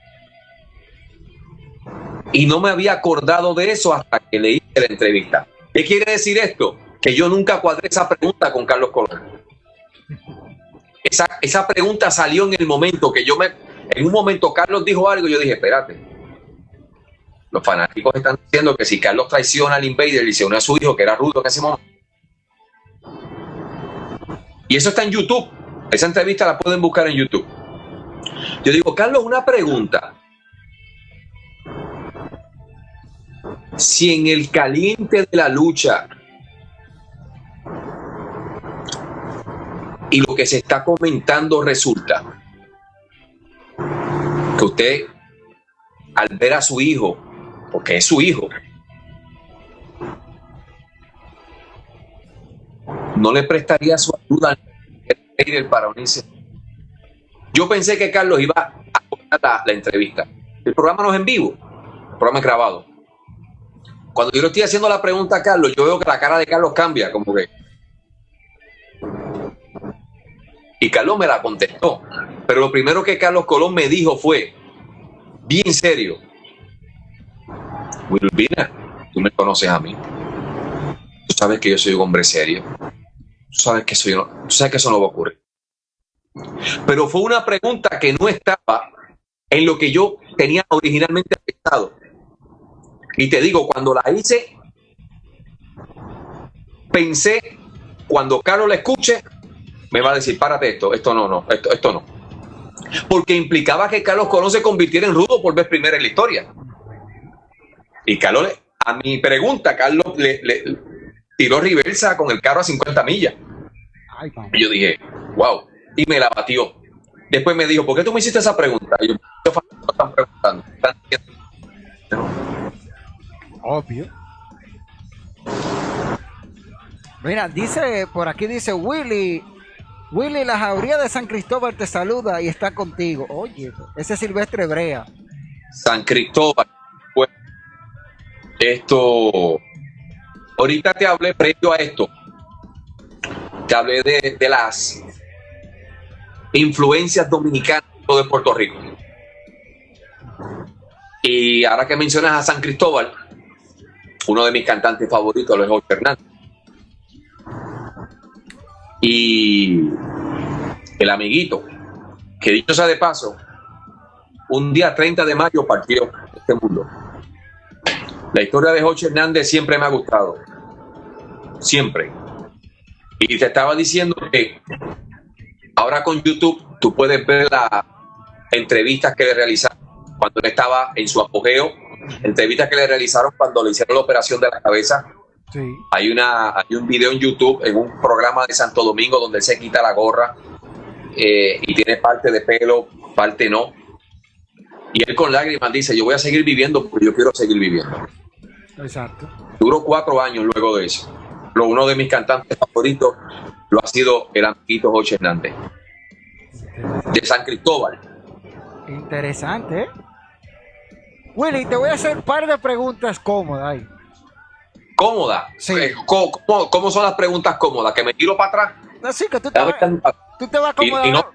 y no me había acordado de eso hasta que le hice la entrevista. ¿Qué quiere decir esto? que yo nunca cuadré esa pregunta con Carlos Colón. Esa pregunta salió en el momento que en un momento Carlos dijo algo y yo dije, espérate. Los fanáticos están diciendo que si Carlos traiciona al Invader y se une a su hijo, que era rudo en ese momento. Y eso está en YouTube. Esa entrevista la pueden buscar en YouTube. Yo digo, Carlos, una pregunta. Si en el caliente de la lucha y lo que se está comentando resulta que usted, al ver a su hijo, porque es su hijo, no le prestaría su ayuda al para unirse. Yo pensé que Carlos iba a cortar la entrevista. El programa no es en vivo, el programa es grabado. Cuando yo le estoy haciendo la pregunta a Carlos, yo veo que la cara de Carlos cambia, como que... Y Carlos me la contestó. Pero lo primero que Carlos Colón me dijo fue, bien serio, Will Urbina, tú me conoces a mí. Tú sabes que yo soy un hombre serio. Tú sabes que eso no va a ocurrir. Pero fue una pregunta que no estaba en lo que yo tenía originalmente pensado. Y te digo, cuando la hice, pensé, cuando Carlos la escuche, me va a decir, párate esto no. Porque implicaba que Carlos Colón se convirtiera en rudo por vez primera en la historia. Y Carlos, a mi pregunta, Carlos le tiró reversa con el carro a 50 millas. Y yo dije, wow, y me la batió. Después me dijo, ¿por qué tú me hiciste esa pregunta? Y yo, están preguntando. Obvio. Mira, por aquí dice Willy, la jauría de San Cristóbal te saluda y está contigo. Oye, ese es Silvestre Brea. San Cristóbal. Pues, ahorita te hablé previo a esto. Te hablé de las influencias dominicanas de Puerto Rico. Y ahora que mencionas a San Cristóbal, uno de mis cantantes favoritos es Jorge Hernández. Y el amiguito, que dicho sea de paso, un día 30 de mayo partió este mundo. La historia de Jorge Hernández siempre me ha gustado. Siempre. Y te estaba diciendo que ahora con YouTube tú puedes ver las entrevistas que le realizaron cuando él estaba en su apogeo, entrevistas que le realizaron cuando le hicieron la operación de la cabeza. Sí. Hay un video en YouTube, en un programa de Santo Domingo, donde él se quita la gorra y tiene parte de pelo, parte no. Y él con lágrimas dice, yo voy a seguir viviendo porque yo quiero seguir viviendo. Exacto. Duró 4 años luego de eso. Uno de mis cantantes favoritos lo ha sido el amiguito Jorge Hernández. De San Cristóbal. Interesante, ¿eh? Willy, te voy a hacer un par de preguntas cómodas ahí. ¿Cómoda? Sí. ¿Cómo son las preguntas cómodas? ¿Que me tiro para atrás? Así que tú te vas a acomodar. Y no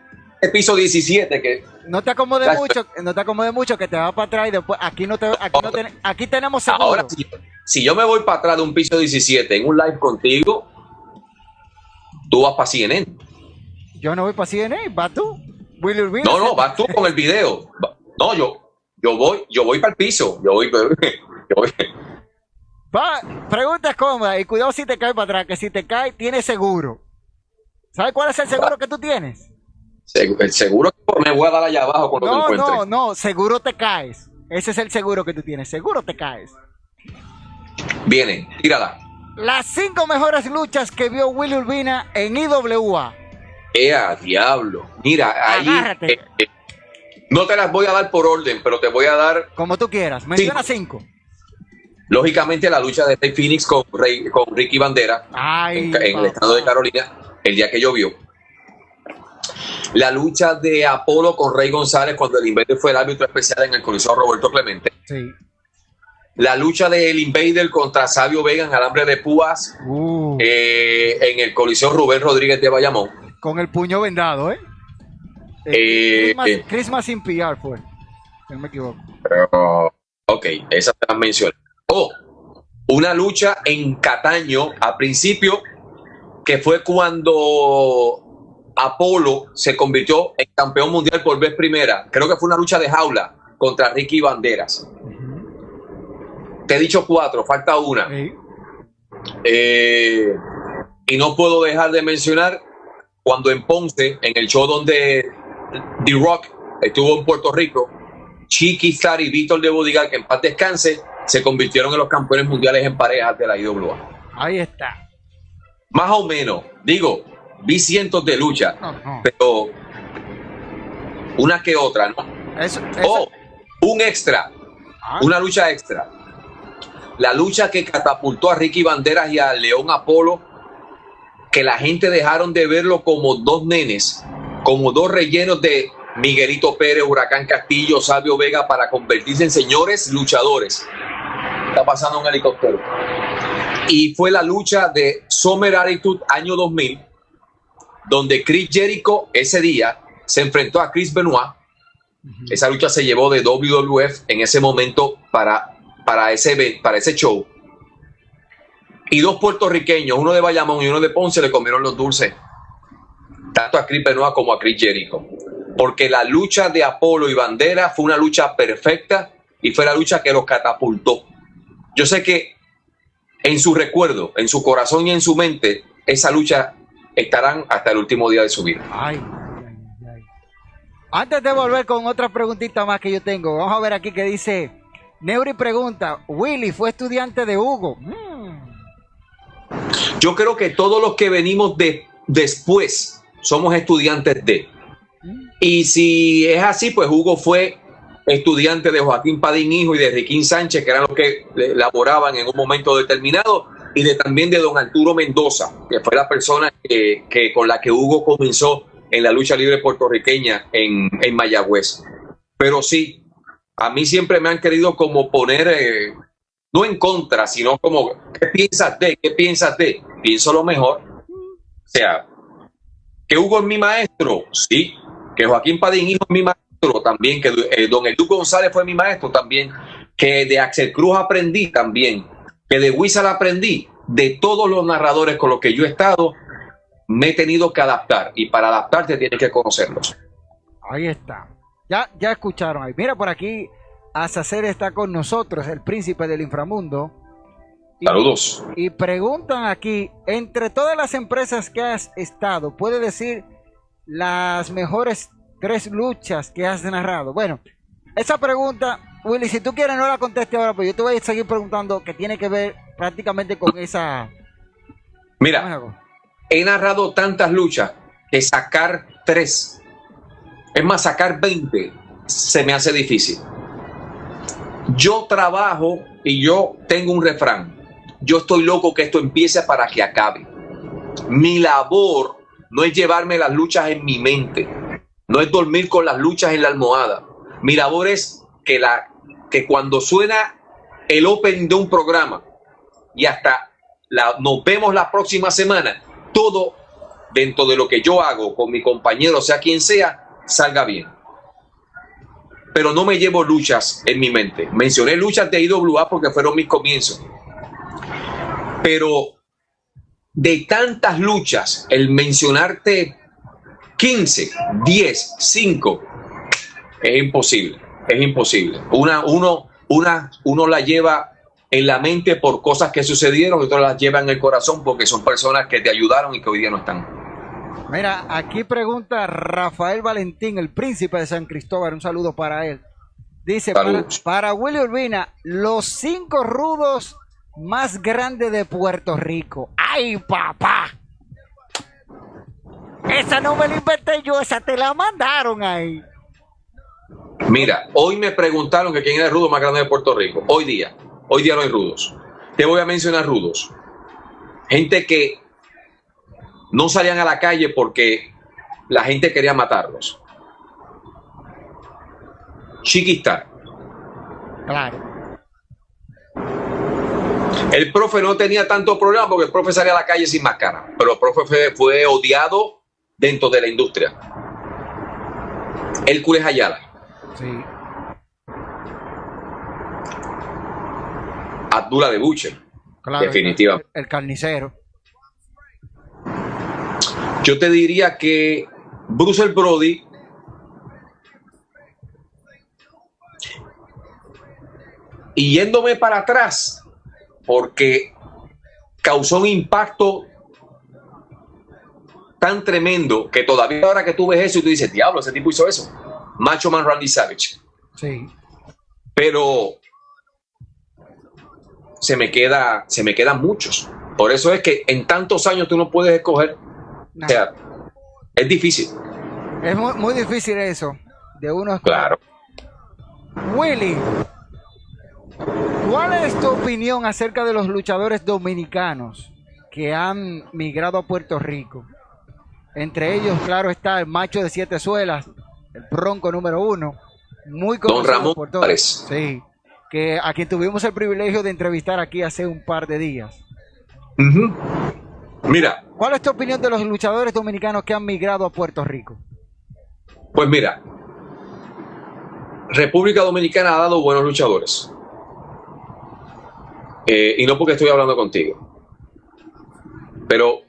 el piso 17 que... No te acomodes mucho, que te vas para atrás y después aquí tenemos seguro. Ahora, si yo me voy para atrás de un piso 17 en un live contigo, tú vas para CNN. Yo no voy para CNN, vas tú. Willy Urbina. No, vas tú con el video. No, yo voy para el piso. Yo voy. Preguntas cómodas y cuidado si te caes para atrás, que si te caes tienes seguro. ¿Sabes cuál es el seguro que tú tienes? El seguro que me voy a dar allá abajo cuando te encuentres. No, seguro te caes. Ese es el seguro que tú tienes, seguro te caes. Viene, tírala. Las 5 mejores luchas que vio Willy Urbina en IWA. Diablo. Mira, ahí agárrate. No te las voy a dar por orden, pero te voy a dar... Como tú quieras, menciona 5. Lógicamente la lucha de Rey Fénix con Ricky Bandera en el estado de Carolina, el día que llovió. La lucha de Apolo con Rey González cuando el Invader fue el árbitro especial en el Coliseo Roberto Clemente. Sí. La lucha del Invader contra Sabio Vega en Alambre de Púas en el Coliseo Rubén Rodríguez de Bayamón. Con el puño vendado, Christmas in PR fue, si no me equivoco. Ok, esa te la mencioné. una lucha en Cataño a principio, que fue cuando Apolo se convirtió en campeón mundial por vez primera. Creo que fue una lucha de jaula contra Ricky Banderas. Te he dicho 4, falta una. Sí. Y no puedo dejar de mencionar cuando en Ponce, en el show donde The Rock estuvo en Puerto Rico, Chiqui Star y Víctor de Bodigal, que en paz descanse, se convirtieron en los campeones mundiales en parejas de la IWA. Ahí está. Más o menos, digo, vi cientos de luchas, No. pero una que otra, ¿no? Eso. Un extra, una lucha extra. La lucha que catapultó a Ricky Banderas y a León Apolo, que la gente dejaron de verlo como dos nenes, como dos rellenos de Miguelito Pérez, Huracán Castillo, Sabio Vega, para convertirse en señores luchadores. Está pasando un helicóptero. Y fue la lucha de Summer Attitude año 2000, donde Chris Jericho ese día se enfrentó a Chris Benoit. Esa lucha se llevó de WWF en ese momento para ese show. Y dos puertorriqueños, uno de Bayamón y uno de Ponce, le comieron los dulces, tanto a Chris Benoit como a Chris Jericho. Porque la lucha de Apolo y Bandera fue una lucha perfecta y fue la lucha que los catapultó. Yo sé que en su recuerdo, en su corazón y en su mente, esa lucha estarán hasta el último día de su vida. Ay. Antes de volver con otra preguntita más que yo tengo, vamos a ver aquí que dice, Neuri pregunta, Willy fue estudiante de Hugo. Yo creo que todos los que venimos después somos estudiantes de. Y si es así, pues Hugo fue estudiante de Joaquín Padín Hijo y de Riquín Sánchez, que eran los que laboraban en un momento determinado, y también de don Arturo Mendoza, que fue la persona que con la que Hugo comenzó en la lucha libre puertorriqueña en Mayagüez. Pero sí, a mí siempre me han querido como poner, no en contra, sino como, ¿qué piensas de? ¿Qué piensas de? Pienso lo mejor. O sea, que Hugo es mi maestro, sí. Que Joaquín Padín Hijo es mi maestro también. Que don Edu González fue mi maestro también. Que de Axel Cruz aprendí también. Que de Wizard aprendí. De todos los narradores con los que yo he estado, me he tenido que adaptar. Y para adaptarte tienes que conocerlos. Ahí está. Ya escucharon ahí. Mira, por aquí Azacer está con nosotros, el príncipe del inframundo. Saludos. Y preguntan aquí, entre todas las empresas que has estado, ¿puedes decir las mejores 3 luchas que has narrado? Bueno, esa pregunta, Willy, si tú quieres no la conteste ahora, pero yo te voy a seguir preguntando que tiene que ver prácticamente con esa... Mira, he narrado tantas luchas que sacar 3, es más, sacar 20, se me hace difícil. Yo trabajo y yo tengo un refrán. Yo estoy loco que esto empiece para que acabe. Mi labor no es llevarme las luchas en mi mente, no es dormir con las luchas en la almohada. Mi labor es que cuando suena el opening de un programa y hasta nos vemos la próxima semana, todo dentro de lo que yo hago con mi compañero, sea quien sea, salga bien. Pero no me llevo luchas en mi mente. Mencioné luchas de IWA porque fueron mis comienzos. Pero de tantas luchas, el mencionarte 15, 10, 5, es imposible. Es imposible. Uno la lleva en la mente por cosas que sucedieron y otras las lleva en el corazón porque son personas que te ayudaron y que hoy día no están. Mira, aquí pregunta Rafael Valentín, el príncipe de San Cristóbal, un saludo para él. Dice, para Willy Urbina, los 5 rudos más grandes de Puerto Rico. ¡Ay, papá! Esa no me la inventé yo, esa te la mandaron ahí. Mira, hoy me preguntaron que quién era el rudo más grande de Puerto Rico. Hoy día no hay rudos. Te voy a mencionar rudos. Gente que no salían a la calle porque la gente quería matarlos. Chiquistar. Claro. El profe no tenía tanto problema porque el profe salía a la calle sin máscara, pero el profe fue odiado dentro de la industria. Hércules Ayala. Sí. Abdullah de Butcher. Claro, definitivamente. el carnicero. Yo te diría que Bruce Brody y yéndome para atrás, porque causó un impacto tan tremendo que todavía ahora que tú ves eso y tú dices, diablo, ese tipo hizo eso. Macho Man Randy Savage. Sí. Pero se me quedan muchos. Por eso es que en tantos años tú no puedes escoger. No. O sea, es difícil. Es muy, muy difícil eso. De uno escoger. Claro. Willy, ¿cuál es tu opinión acerca de los luchadores dominicanos que han migrado a Puerto Rico? Entre ellos, claro está, el macho de 7 suelas, el Bronco número 1, muy conocido Don Ramón por todos. Álvarez. Sí, que a quien tuvimos el privilegio de entrevistar aquí hace un par de días. Uh-huh. Mira, ¿Cuál es tu opinión de los luchadores dominicanos que han migrado a Puerto Rico? pues mira, República Dominicana ha dado buenos luchadores. Y no porque estoy hablando contigo. Pero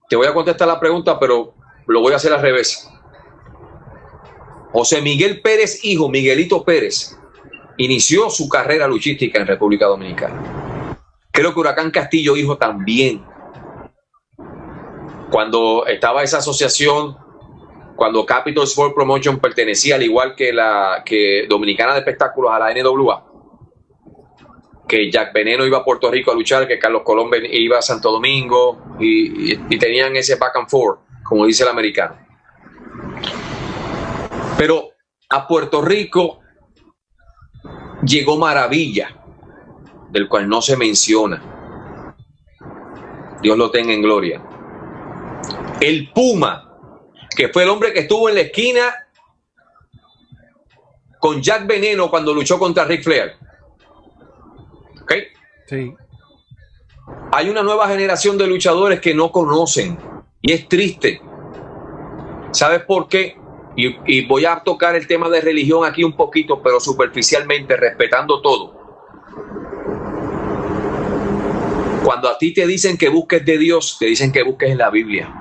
te voy a contestar la pregunta, pero lo voy a hacer al revés. José Miguel Pérez, hijo, Miguelito Pérez, inició su carrera luchística en República Dominicana. Creo que Huracán Castillo, hijo, también. Cuando estaba esa asociación, cuando Capital Sport Promotion pertenecía, al igual que la Dominicana de Espectáculos, a la NWA, que Jack Veneno iba a Puerto Rico a luchar, que Carlos Colón iba a Santo Domingo, y tenían ese back and forth, como dice el americano. Pero a Puerto Rico llegó Maravilla, del cual no se menciona. Dios lo tenga en gloria. El Puma, que fue el hombre que estuvo en la esquina con Jack Veneno cuando luchó contra Ric Flair. ¿Ok? Sí. Hay una nueva generación de luchadores que no conocen y es triste. ¿Sabes por qué? Y voy a tocar el tema de religión aquí un poquito, pero superficialmente, respetando todo. Cuando a ti te dicen que busques de Dios, te dicen que busques en la Biblia.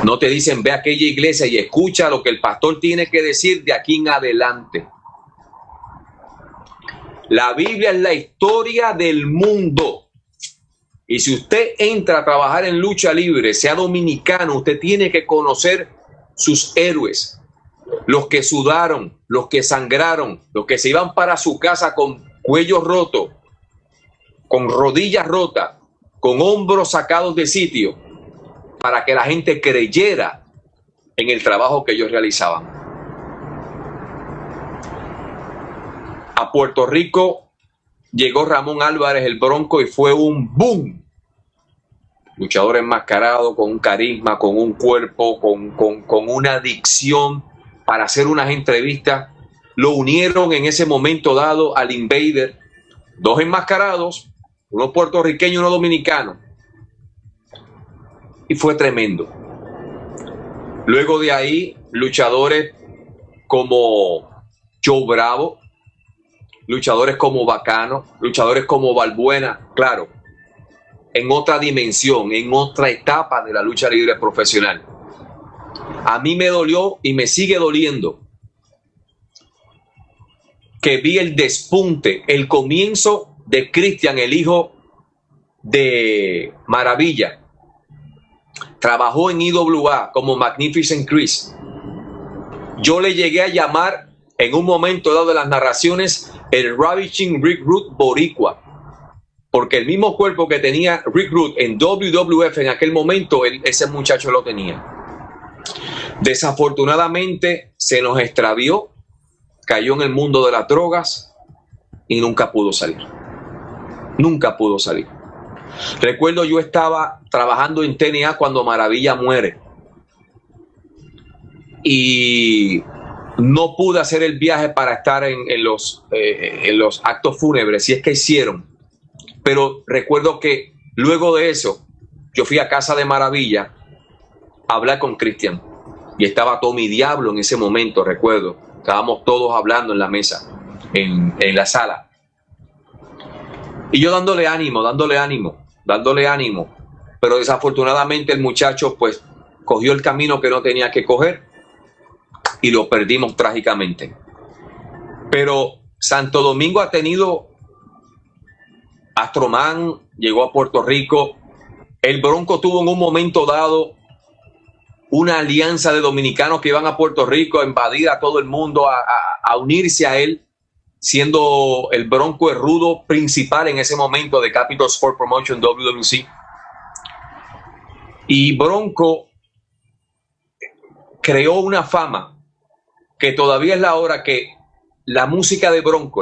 No te dicen ve a aquella iglesia y escucha lo que el pastor tiene que decir de aquí en adelante. La Biblia es la historia del mundo. Y si usted entra a trabajar en lucha libre, sea dominicano, usted tiene que conocer sus héroes. Los que sudaron, los que sangraron, los que se iban para su casa con cuello roto, con rodillas rotas, con hombros sacados de sitio, para que la gente creyera en el trabajo que ellos realizaban. A Puerto Rico llegó Ramón Álvarez, el Bronco, y fue un boom. Luchador enmascarado, con un carisma, con un cuerpo, con una adicción para hacer unas entrevistas. Lo unieron en ese momento dado al Invader. 2 enmascarados, uno puertorriqueño y uno dominicano. Y fue tremendo. Luego de ahí, luchadores como Joe Bravo, luchadores como Bacano, luchadores como Balbuena, claro, en otra dimensión, en otra etapa de la lucha libre profesional. A mí me dolió y me sigue doliendo que vi el despunte, el comienzo de Christian, el hijo de Maravilla. Trabajó en IWA como Magnificent Chris. Yo le llegué a llamar en un momento dado de las narraciones el Ravishing Rick Rude Boricua, porque el mismo cuerpo que tenía Rick Rude en WWF en aquel momento, ese muchacho lo tenía. Desafortunadamente se nos extravió, cayó en el mundo de las drogas y nunca pudo salir. Nunca pudo salir. Recuerdo, yo estaba trabajando en TNA cuando Maravilla muere y no pude hacer el viaje para estar en los actos fúnebres, si es que hicieron. Pero recuerdo que luego de eso yo fui a casa de Maravilla a hablar con Christian y estaba Tommy Diablo en ese momento, recuerdo. Estábamos todos hablando en la mesa, en la sala. Y yo dándole ánimo. Pero desafortunadamente el muchacho pues cogió el camino que no tenía que coger y lo perdimos trágicamente. Pero Santo Domingo ha tenido Astroman, llegó a Puerto Rico. El Bronco tuvo en un momento dado una alianza de dominicanos que iban a Puerto Rico a invadir a todo el mundo, a unirse a él, siendo el Bronco el rudo principal en ese momento de Capital Sport Promotion WWC. Y Bronco creó una fama que todavía es la hora que la música de Bronco,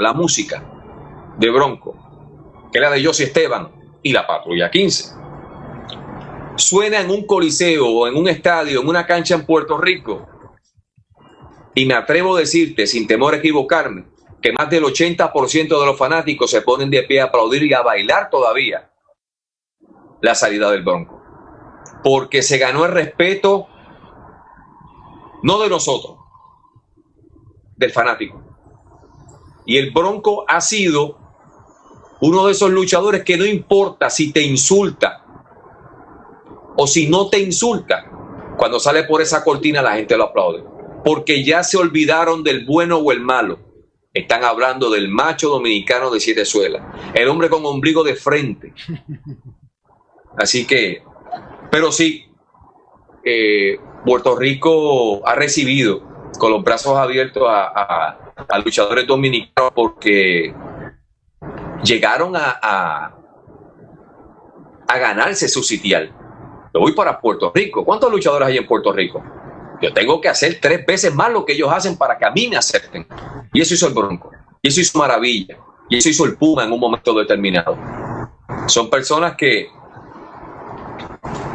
que era de José Esteban y la Patrulla 15, suena en un coliseo o en un estadio, en una cancha en Puerto Rico, y me atrevo a decirte, sin temor a equivocarme, que más del 80% de los fanáticos se ponen de pie a aplaudir y a bailar todavía la salida del Bronco, porque se ganó el respeto no de nosotros, del fanático. Y el Bronco ha sido uno de esos luchadores que no importa si te insulta o si no te insulta, cuando sale por esa cortina la gente lo aplaude, porque ya se olvidaron del bueno o el malo. Están hablando del macho dominicano de 7 suelas, el hombre con ombligo de frente. Así que, pero sí, Puerto Rico ha recibido con los brazos abiertos a luchadores dominicanos, porque llegaron a ganarse su sitial. Yo voy para Puerto Rico. ¿Cuántos luchadores hay en Puerto Rico? Yo tengo que hacer 3 veces más lo que ellos hacen para que a mí me acepten. Y eso hizo el Bronco. Y eso hizo Maravilla. Y eso hizo el Puma en un momento determinado. Son personas que,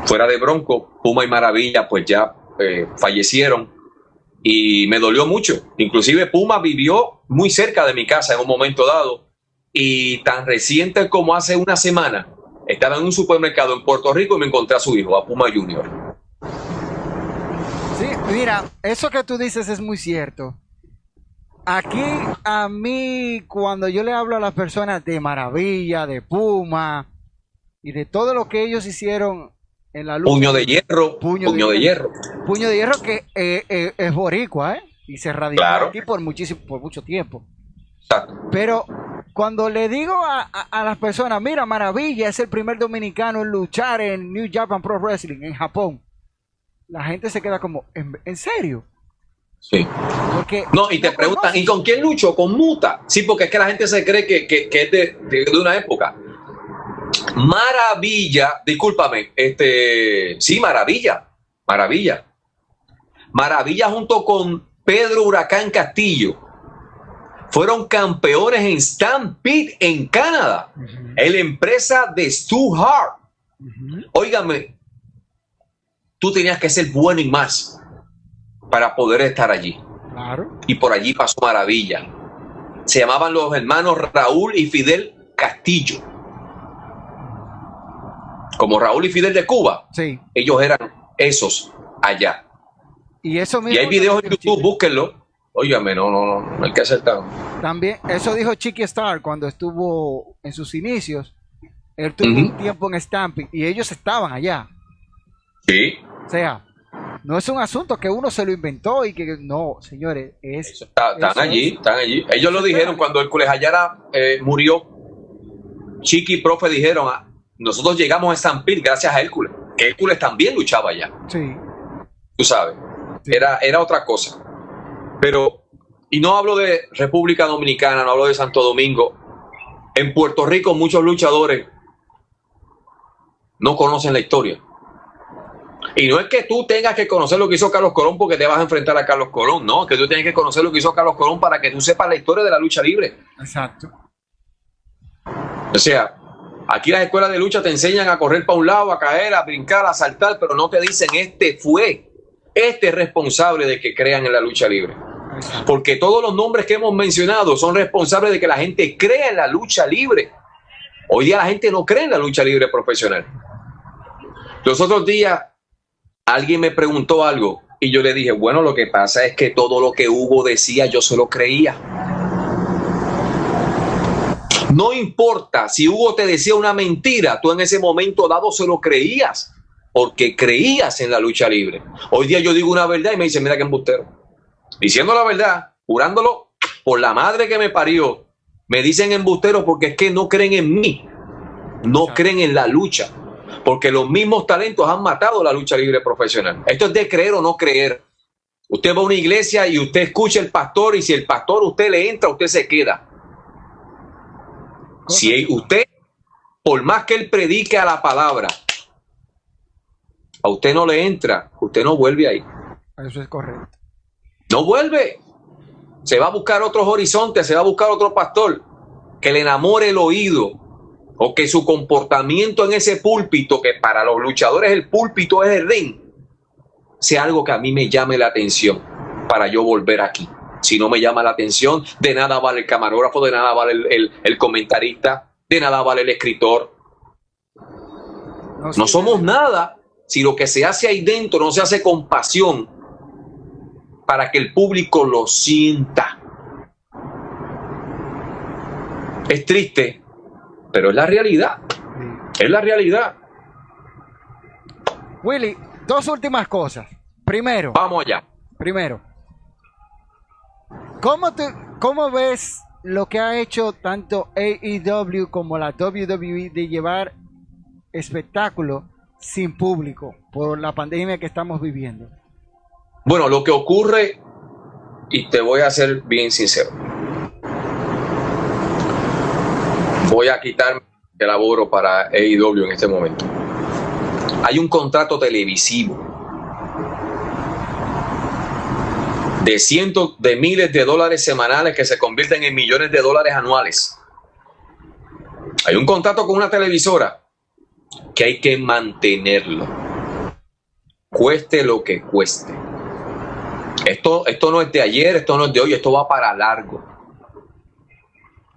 fuera de Bronco, Puma y Maravilla, pues ya fallecieron. Y me dolió mucho. Inclusive Puma vivió muy cerca de mi casa en un momento dado. Y tan reciente como hace una semana, estaba en un supermercado en Puerto Rico y me encontré a su hijo, a Puma Junior. Sí, mira, eso que tú dices es muy cierto. Aquí, a mí, cuando yo le hablo a las personas de Maravilla, de Puma y de todo lo que ellos hicieron en la lucha. Puño de hierro. Puño de hierro que es boricua, ¿eh? Y se radicó aquí por mucho tiempo. Exacto. Pero cuando le digo a las personas, mira, Maravilla es el primer dominicano en luchar en New Japan Pro Wrestling, en Japón, la gente se queda como, ¿en serio? Sí. Porque no, y te preguntan, ¿y con quién luchó? Con Muta. Sí, porque es que la gente se cree que es de una época. Maravilla, discúlpame, sí, Maravilla junto con Pedro Huracán Castillo fueron campeones en Stampede en Canadá, en la empresa de Stu Hart. Óigame, tú tenías que ser bueno y más para poder estar allí. Claro. Y por allí pasó Maravilla. Se llamaban los hermanos Raúl y Fidel Castillo. Como Raúl y Fidel de Cuba. Sí. Ellos eran esos allá. Y eso mismo. Y hay videos en YouTube, búsquenlo. Óigame, no hay que hacer tan. También, eso dijo Chiqui Star cuando estuvo en sus inicios. Él tuvo un tiempo en Stampede y ellos estaban allá. Sí. O sea, no es un asunto que uno se lo inventó y que no, señores, están allí. Ellos lo dijeron cuando Hércules Ayala murió. Chiqui y Profe dijeron, nosotros llegamos a Stampede gracias a Hércules. Hércules también luchaba allá. Sí. Tú sabes, sí. Era otra cosa. Pero, y no hablo de República Dominicana, no hablo de Santo Domingo. En Puerto Rico muchos luchadores no conocen la historia. Y no es que tú tengas que conocer lo que hizo Carlos Colón porque te vas a enfrentar a Carlos Colón, no, que tú tienes que conocer lo que hizo Carlos Colón para que tú sepas la historia de la lucha libre. Exacto. O sea, aquí las escuelas de lucha te enseñan a correr para un lado, a caer, a brincar, a saltar, pero no te dicen este es responsable de que crean en la lucha libre. Exacto. Porque todos los nombres que hemos mencionado son responsables de que la gente crea en la lucha libre. Hoy día la gente no cree en la lucha libre profesional. Los otros días alguien me preguntó algo y yo le dije, bueno, lo que pasa es que todo lo que Hugo decía yo se lo creía. No importa si Hugo te decía una mentira, tú en ese momento dado se lo creías, porque creías en la lucha libre. Hoy día yo digo una verdad y me dicen, mira qué embustero. Diciendo la verdad, jurándolo por la madre que me parió, me dicen embustero porque es que no creen en mí, no creen en la lucha, porque los mismos talentos han matado la lucha libre profesional. Esto es de creer o no creer. Usted va a una iglesia y usted escucha al pastor, y si el pastor usted le entra, usted se queda. Si usted, por más que él predique a la palabra, a usted no le entra, usted no vuelve ahí. Eso es correcto. No vuelve. Se va a buscar otros horizontes, se va a buscar otro pastor que le enamore el oído, o que su comportamiento en ese púlpito, que para los luchadores el púlpito es el ring, sea algo que a mí me llame la atención para yo volver aquí. Si no me llama la atención, de nada vale el camarógrafo, de nada vale el comentarista, de nada vale el escritor. No somos nada si lo que se hace ahí dentro no se hace con pasión para que el público lo sienta. Es triste, pero es la realidad. Es la realidad. Willy, dos últimas cosas. Primero. Vamos allá. Primero. ¿Cómo ves lo que ha hecho tanto AEW como la WWE de llevar espectáculo sin público por la pandemia que estamos viviendo? Bueno, lo que ocurre, y te voy a ser bien sincero, voy a quitarme el laboro para AEW en este momento. Hay un contrato televisivo de cientos de miles de dólares semanales que se convierten en millones de dólares anuales. Hay un contrato con una televisora que hay que mantenerlo, cueste lo que cueste. Esto no es de ayer, esto no es de hoy, esto va para largo.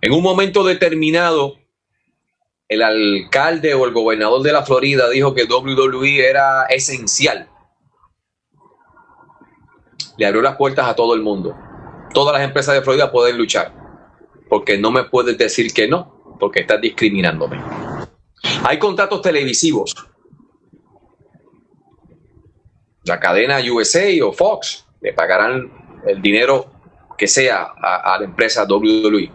En un momento determinado, el alcalde o el gobernador de la Florida dijo que WWE era esencial. Le abrió las puertas a todo el mundo. Todas las empresas de Florida pueden luchar, porque no me puedes decir que no, porque estás discriminándome. Hay contratos televisivos. La cadena USA o Fox le pagarán el dinero que sea a la empresa WWE.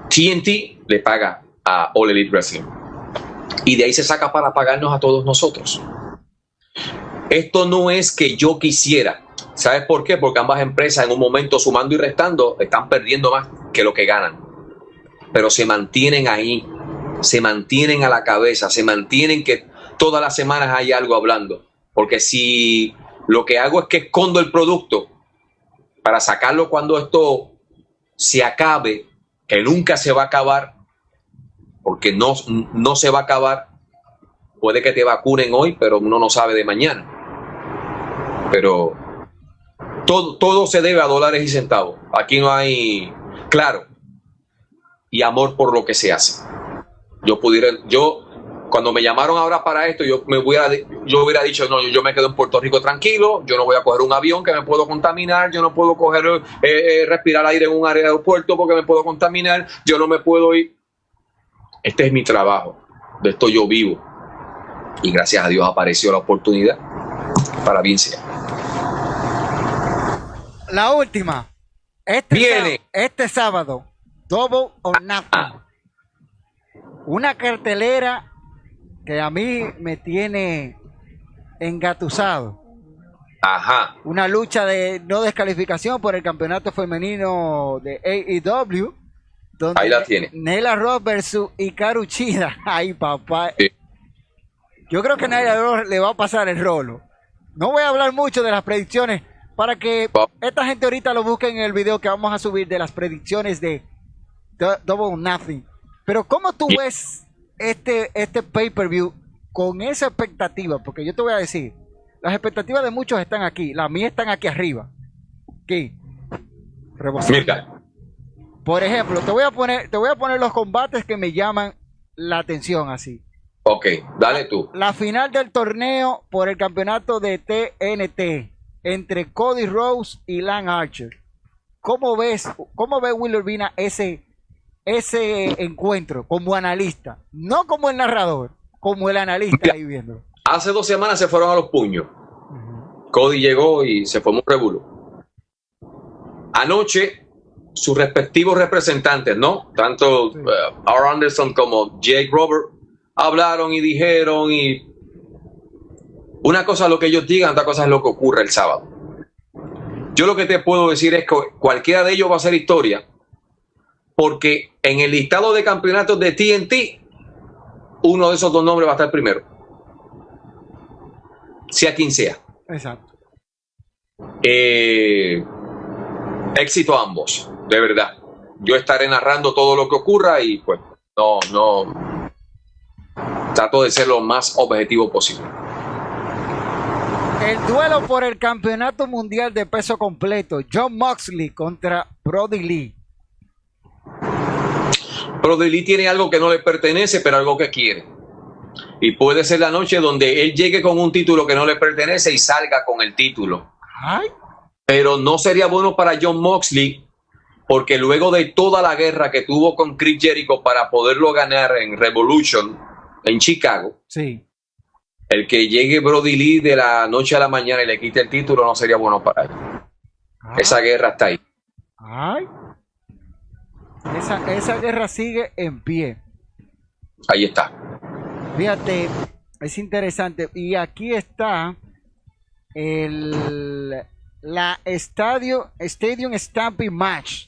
TNT le paga a All Elite Wrestling. Y de ahí se saca para pagarnos a todos nosotros. Esto no es que yo quisiera. ¿Sabes por qué? Porque ambas empresas en un momento, sumando y restando, están perdiendo más que lo que ganan. Pero se mantienen ahí, se mantienen a la cabeza, se mantienen que todas las semanas hay algo hablando. Porque si lo que hago es que escondo el producto para sacarlo cuando esto se acabe, que nunca se va a acabar, porque no se va a acabar. Puede que te vacunen hoy, pero uno no sabe de mañana. Pero todo se debe a dólares y centavos. Aquí no hay, claro, y amor por lo que se hace. Yo cuando me llamaron ahora para esto, yo hubiera dicho, no, yo me quedo en Puerto Rico tranquilo, yo no voy a coger un avión que me puedo contaminar, yo no puedo respirar aire en un aeropuerto porque me puedo contaminar, yo no me puedo ir. Este es mi trabajo, de esto yo vivo. Y gracias a Dios apareció la oportunidad, para bien sea. La última. Este sábado, Double or Nothing. Una cartelera que a mí me tiene engatusado. Ajá. Una lucha de no descalificación por el campeonato femenino de AEW. Donde ahí la tiene. Nyla Rose versus Hikaru Shida. Ay, papá. Sí. Yo creo que Nyla Rose le va a pasar el rolo. No voy a hablar mucho de las predicciones para que esta gente ahorita lo busque en el video que vamos a subir de las predicciones de Double or Nothing. Pero ¿cómo tú ves este pay-per-view con esa expectativa? Porque yo te voy a decir, las expectativas de muchos están aquí, las mías están aquí arriba. Aquí. Mira. Por ejemplo, te voy a poner los combates que me llaman la atención así. Ok, dale tú. La final del torneo por el campeonato de TNT entre Cody Rhodes y Lance Archer. ¿Cómo ve Will Urbina ese ese encuentro como analista, no como el narrador, como el analista ahí viendo? Hace 2 semanas se fueron a los puños. Cody llegó y se formó un revuelo. Anoche, sus respectivos representantes, ¿no? Tanto Sí. R. Anderson como Jake Robert hablaron y dijeron, y una cosa es lo que ellos digan, otra cosa es lo que ocurre el sábado. Yo lo que te puedo decir es que cualquiera de ellos va a hacer historia, porque en el listado de campeonatos de TNT, uno de esos 2 nombres va a estar primero, sea quien sea. Exacto. Éxito a ambos, de verdad. Yo estaré narrando todo lo que ocurra y pues no trato de ser lo más objetivo posible. El duelo por el campeonato mundial de peso completo, Jon Moxley contra Brody Lee. Brody Lee tiene algo que no le pertenece, pero algo que quiere. Y puede ser la noche donde él llegue con un título que no le pertenece y salga con el título. Ay, Pero no sería bueno para Jon Moxley, porque luego de toda la guerra que tuvo con Chris Jericho para poderlo ganar en Revolution en Chicago, sí. el que llegue Brody Lee de la noche a la mañana y le quite el título no sería bueno para él. Ay, Esa guerra está ahí. ay. Esa guerra sigue en pie. Ahí está. Fíjate, es interesante. Y aquí está la Stadium Stampede Match.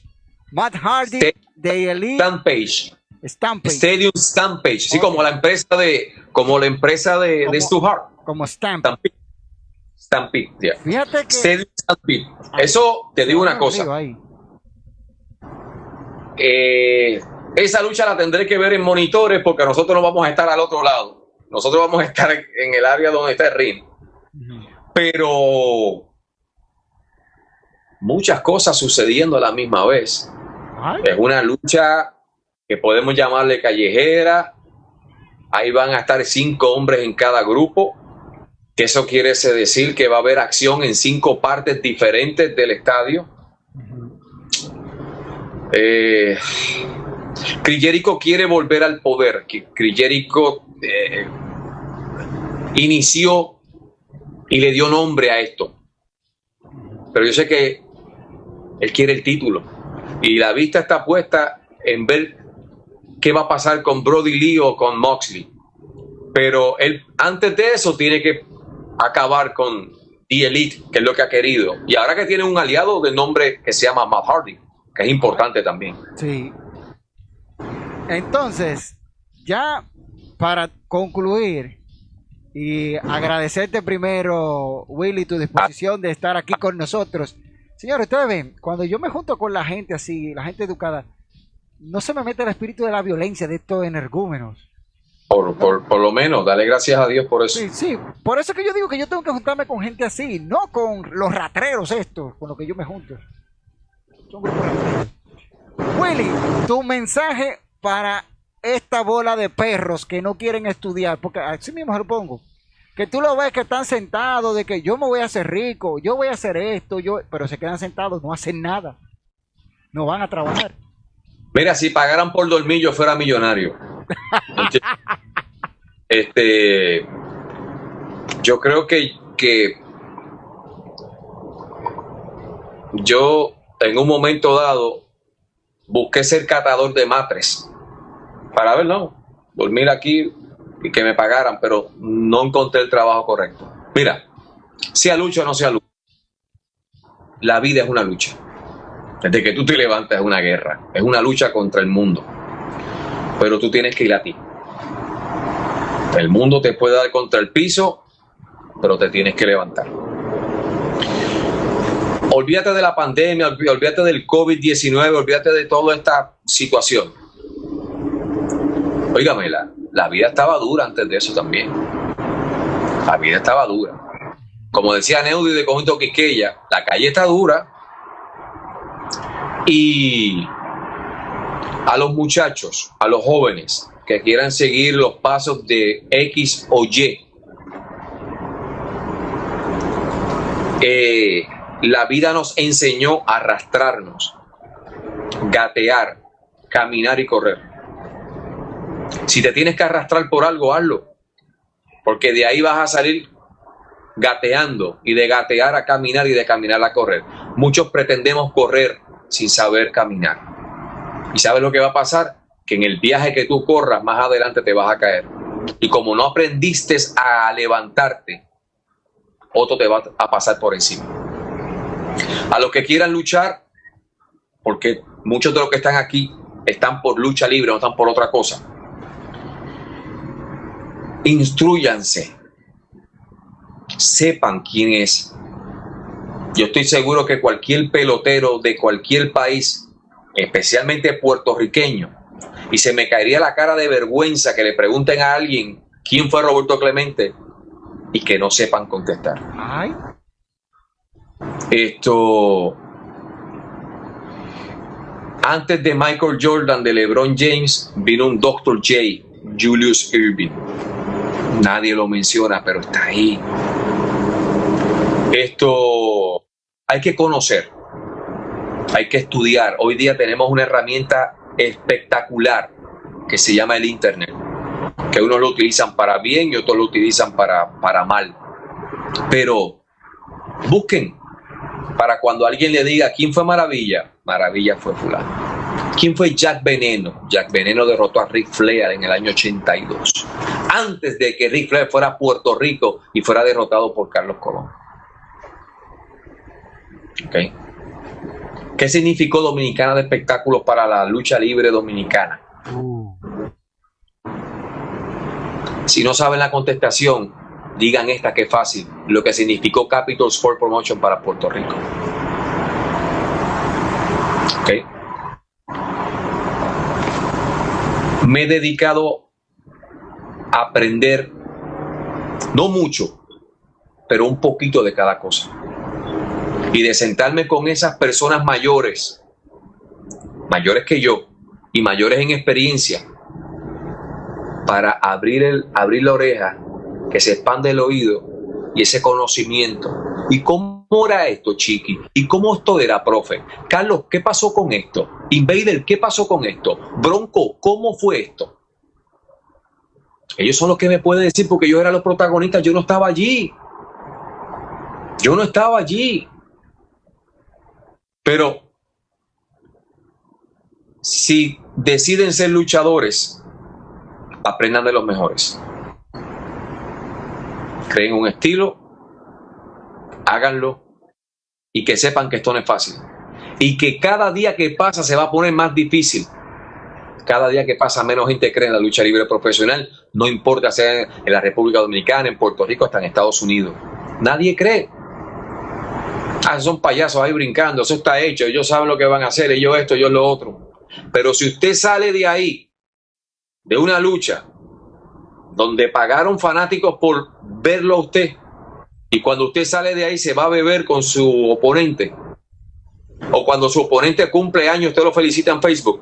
Matt Hardy de Elite Stampage. Stampede. Stadium Stampage. Sí, Ok. como la empresa de Stu Hart. Como Stampede. Stampede, yeah. Fíjate que Stadium Stampede. Eso te digo una cosa. ahí. Esa lucha la tendré que ver en monitores porque nosotros no vamos a estar al otro lado. Nosotros vamos a estar en el área donde está el ring. Pero muchas cosas sucediendo a la misma vez. Ay, Es una lucha que podemos llamarle callejera. Ahí van a estar 5 hombres en cada grupo. Que eso quiere decir que va a haber acción en 5 partes diferentes del estadio. Chris Jericho quiere volver al poder. Chris Jericho inició y le dio nombre a esto. Pero yo sé que él quiere el título. Y la vista está puesta en ver qué va a pasar con Brody Lee o con Moxley. Pero él, antes de eso, tiene que acabar con The Elite, que es lo que ha querido. Y ahora que tiene un aliado de nombre que se llama Matt Hardy, que es importante también. sí. Entonces, ya para concluir y agradecerte primero, Willy, tu disposición de estar aquí con nosotros. Señores, ustedes ven, cuando yo me junto con la gente así, la gente educada, no se me mete el espíritu de la violencia de estos energúmenos. Por lo menos, dale gracias a Dios por eso. Sí, sí, por eso es que yo digo que yo tengo que juntarme con gente así, no con los ratreros estos, con los que yo me junto. Son grupos ratreros. Willy, tu mensaje para esta bola de perros que no quieren estudiar, porque así mismo se lo pongo, que tú lo ves que están sentados, de que yo me voy a hacer rico, yo voy a hacer esto, pero se quedan sentados, no hacen nada, no van a trabajar. Mira, si pagaran por dormir, yo fuera millonario. Yo creo que yo en un momento dado busqué ser catador de matres para ver, no, dormir aquí y que me pagaran, pero no encontré el trabajo correcto. Mira, sea lucha o no sea lucha, la vida es una lucha. Desde que tú te levantas es una guerra, es una lucha contra el mundo, pero tú tienes que ir a ti. El mundo te puede dar contra el piso, pero te tienes que levantar. Olvídate de la pandemia, olvídate del COVID-19, olvídate de toda esta situación. Óigame, la vida estaba dura antes de eso también. La vida estaba dura. Como decía Neudi de Conjunto Quisqueya, la calle está dura. Y a los muchachos, a los jóvenes que quieran seguir los pasos de X o Y, la vida nos enseñó a arrastrarnos, gatear, caminar y correr. Si te tienes que arrastrar por algo, hazlo. Porque de ahí vas a salir gateando, y de gatear a caminar y de caminar a correr. Muchos pretendemos correr sin saber caminar. ¿Y sabes lo que va a pasar? Que en el viaje que tú corras, más adelante te vas a caer. Y como no aprendiste a levantarte, otro te va a pasar por encima. A los que quieran luchar, porque muchos de los que están aquí están por lucha libre, no están por otra cosa. Instrúyanse. Sepan quién es. Yo estoy seguro que cualquier pelotero de cualquier país, especialmente puertorriqueño, y se me caería la cara de vergüenza que le pregunten a alguien quién fue Roberto Clemente y que no sepan contestar. Ay. Antes de Michael Jordan, de LeBron James, vino un Dr. J, Julius Erving. Nadie lo menciona, pero está ahí. Hay que conocer, hay que estudiar. Hoy día tenemos una herramienta espectacular que se llama el Internet, que unos lo utilizan para bien y otros lo utilizan para mal. Pero busquen, para cuando alguien le diga quién fue Maravilla, Maravilla fue fulano. ¿Quién fue Jack Veneno? Jack Veneno derrotó a Ric Flair en el año 82, antes de que Ric Flair fuera a Puerto Rico y fuera derrotado por Carlos Colón. Okay. ¿Qué significó Dominicana de Espectáculos para la lucha libre dominicana? Si no saben la contestación, digan esta que es fácil. Lo que significó Capital Sport Promotion para Puerto Rico. Okay. Me he dedicado a aprender, no mucho, pero un poquito de cada cosa. Y de sentarme con esas personas mayores que yo y mayores en experiencia, para abrir la oreja, que se expande el oído y ese conocimiento. ¿Y cómo era esto, Chiqui? ¿Y cómo esto era, profe? Carlos, ¿qué pasó con esto? Invader, ¿qué pasó con esto? Bronco, ¿cómo fue esto? Ellos son los que me pueden decir, porque yo era los protagonistas, yo no estaba allí. Yo no estaba allí. Pero si deciden ser luchadores, aprendan de los mejores. Creen un estilo, háganlo, y que sepan que esto no es fácil. Y que cada día que pasa se va a poner más difícil. Cada día que pasa menos gente cree en la lucha libre profesional, no importa sea en la República Dominicana, en Puerto Rico, hasta en Estados Unidos. Nadie cree. Son payasos ahí brincando, eso está hecho, ellos saben lo que van a hacer, ellos esto, ellos lo otro. Pero si usted sale de ahí, de una lucha donde pagaron fanáticos por verlo a usted, y cuando usted sale de ahí se va a beber con su oponente, o cuando su oponente cumple años, usted lo felicita en Facebook,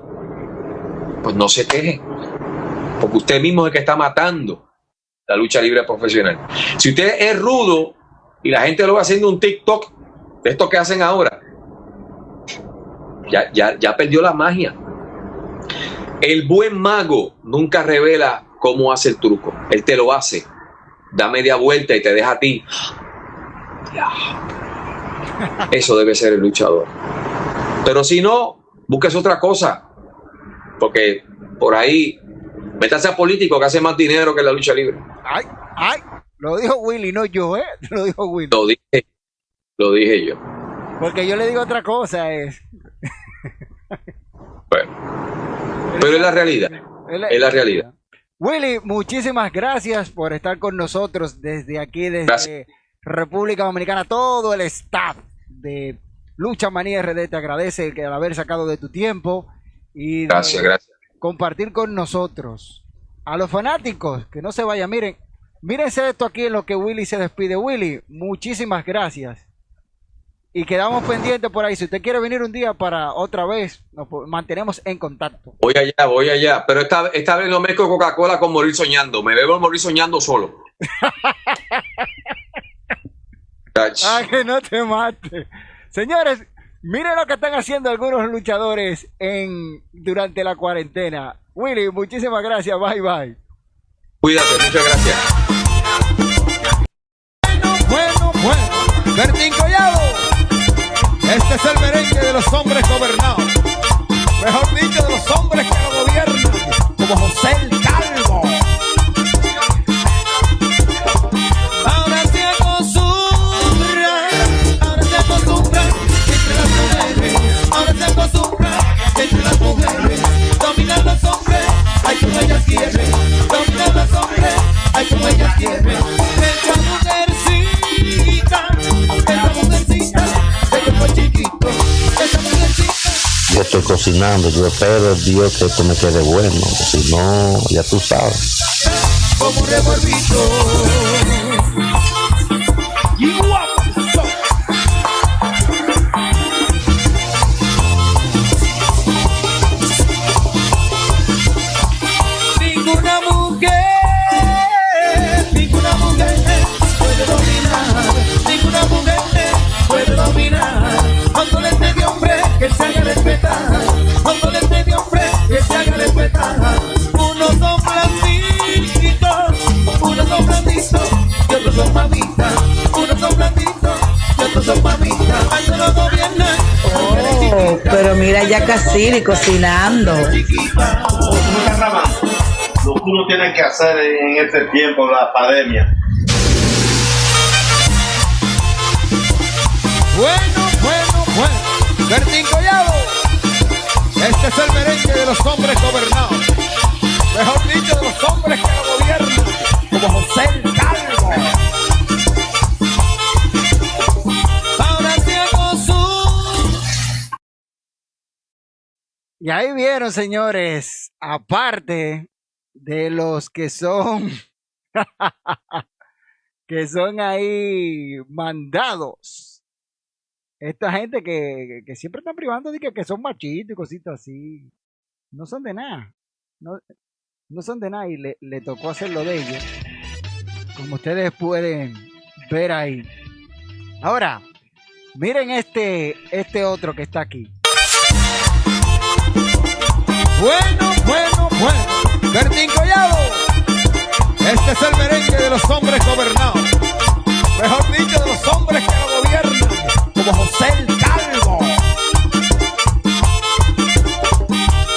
pues no se queje, porque usted mismo es el que está matando la lucha libre profesional. Si usted es rudo y la gente lo va haciendo un TikTok de esto que hacen ahora, ya perdió la magia. El buen mago nunca revela cómo hace el truco, él te lo hace, da media vuelta y te deja a ti. Eso debe ser el luchador. Pero si no, busques otra cosa, porque por ahí métase a político que hace más dinero que la lucha libre. Ay, lo dijo Willy, no yo, lo dijo Willy. Lo dije yo. Porque yo le digo otra cosa, Bueno, pero es la realidad. Es la realidad. Willy, muchísimas gracias por estar con nosotros desde aquí, desde República Dominicana. Todo el staff de Lucha Manía RD te agradece el haber sacado de tu tiempo y gracias. Compartir con nosotros. A los fanáticos, que no se vayan, mírense esto aquí en lo que Willy se despide. Willy, muchísimas gracias. Y quedamos pendientes por ahí. Si usted quiere venir un día para otra vez, nos mantenemos en contacto. Voy allá. Pero esta vez no mezclo Coca-Cola con Morir Soñando. Me bebo el Morir Soñando solo. Que no te mate. Señores, Miren lo que están haciendo algunos luchadores durante la cuarentena. Willy, muchísimas gracias. Bye, bye. Cuídate, muchas gracias. Bueno. Bertín Collado. Este es el merengue de los hombres gobernados. Mejor dicho, de los hombres que lo gobiernan. Como José el Calvo. Ahora se acostumbra entre las mujeres. Ahora se acostumbra entre las mujeres. Dominan los hombres, ay como ellas quieren. Dominan los hombres, ay como ellas quieren. Esa mujercita, de cuerpo chiquito, esa mujercita. Yo estoy cocinando, yo espero Dios que esto me quede bueno, si no, ya tú sabes. Como un revolvito. Y guapo. Ninguna mujer puede dominar, ninguna mujer puede dominar. Cuando le esté de hombre que se haga respetar, cuando le esté de hombre que se haga respetar. Unos son blanditos, unos son blanditos y otros son mamitas. Unos son blanditos y otros son mamitas. Cuando lo gobiernan, oh, pero mira ya Cassini cocinando. Lo que uno tiene que hacer en este tiempo, la pandemia. Bueno. Bertín Collado. Este es el merengue de los hombres gobernados. Mejor dicho, de los hombres que lo gobiernan. Como José el Calvo. Ahora se acostumbra. Y ahí vieron, señores, aparte de los que son que son ahí mandados. Esta gente que siempre están privando de que son machitos y cositas así. No son de nada. No son de nada y le tocó hacer lo de ellos. Como ustedes pueden ver ahí. Ahora, miren este otro que está aquí. Bueno. Bertín Collado. Este es el merengue de los hombres gobernados. Mejor dicho, de los hombres que lo gobiernan. Como José el Calvo.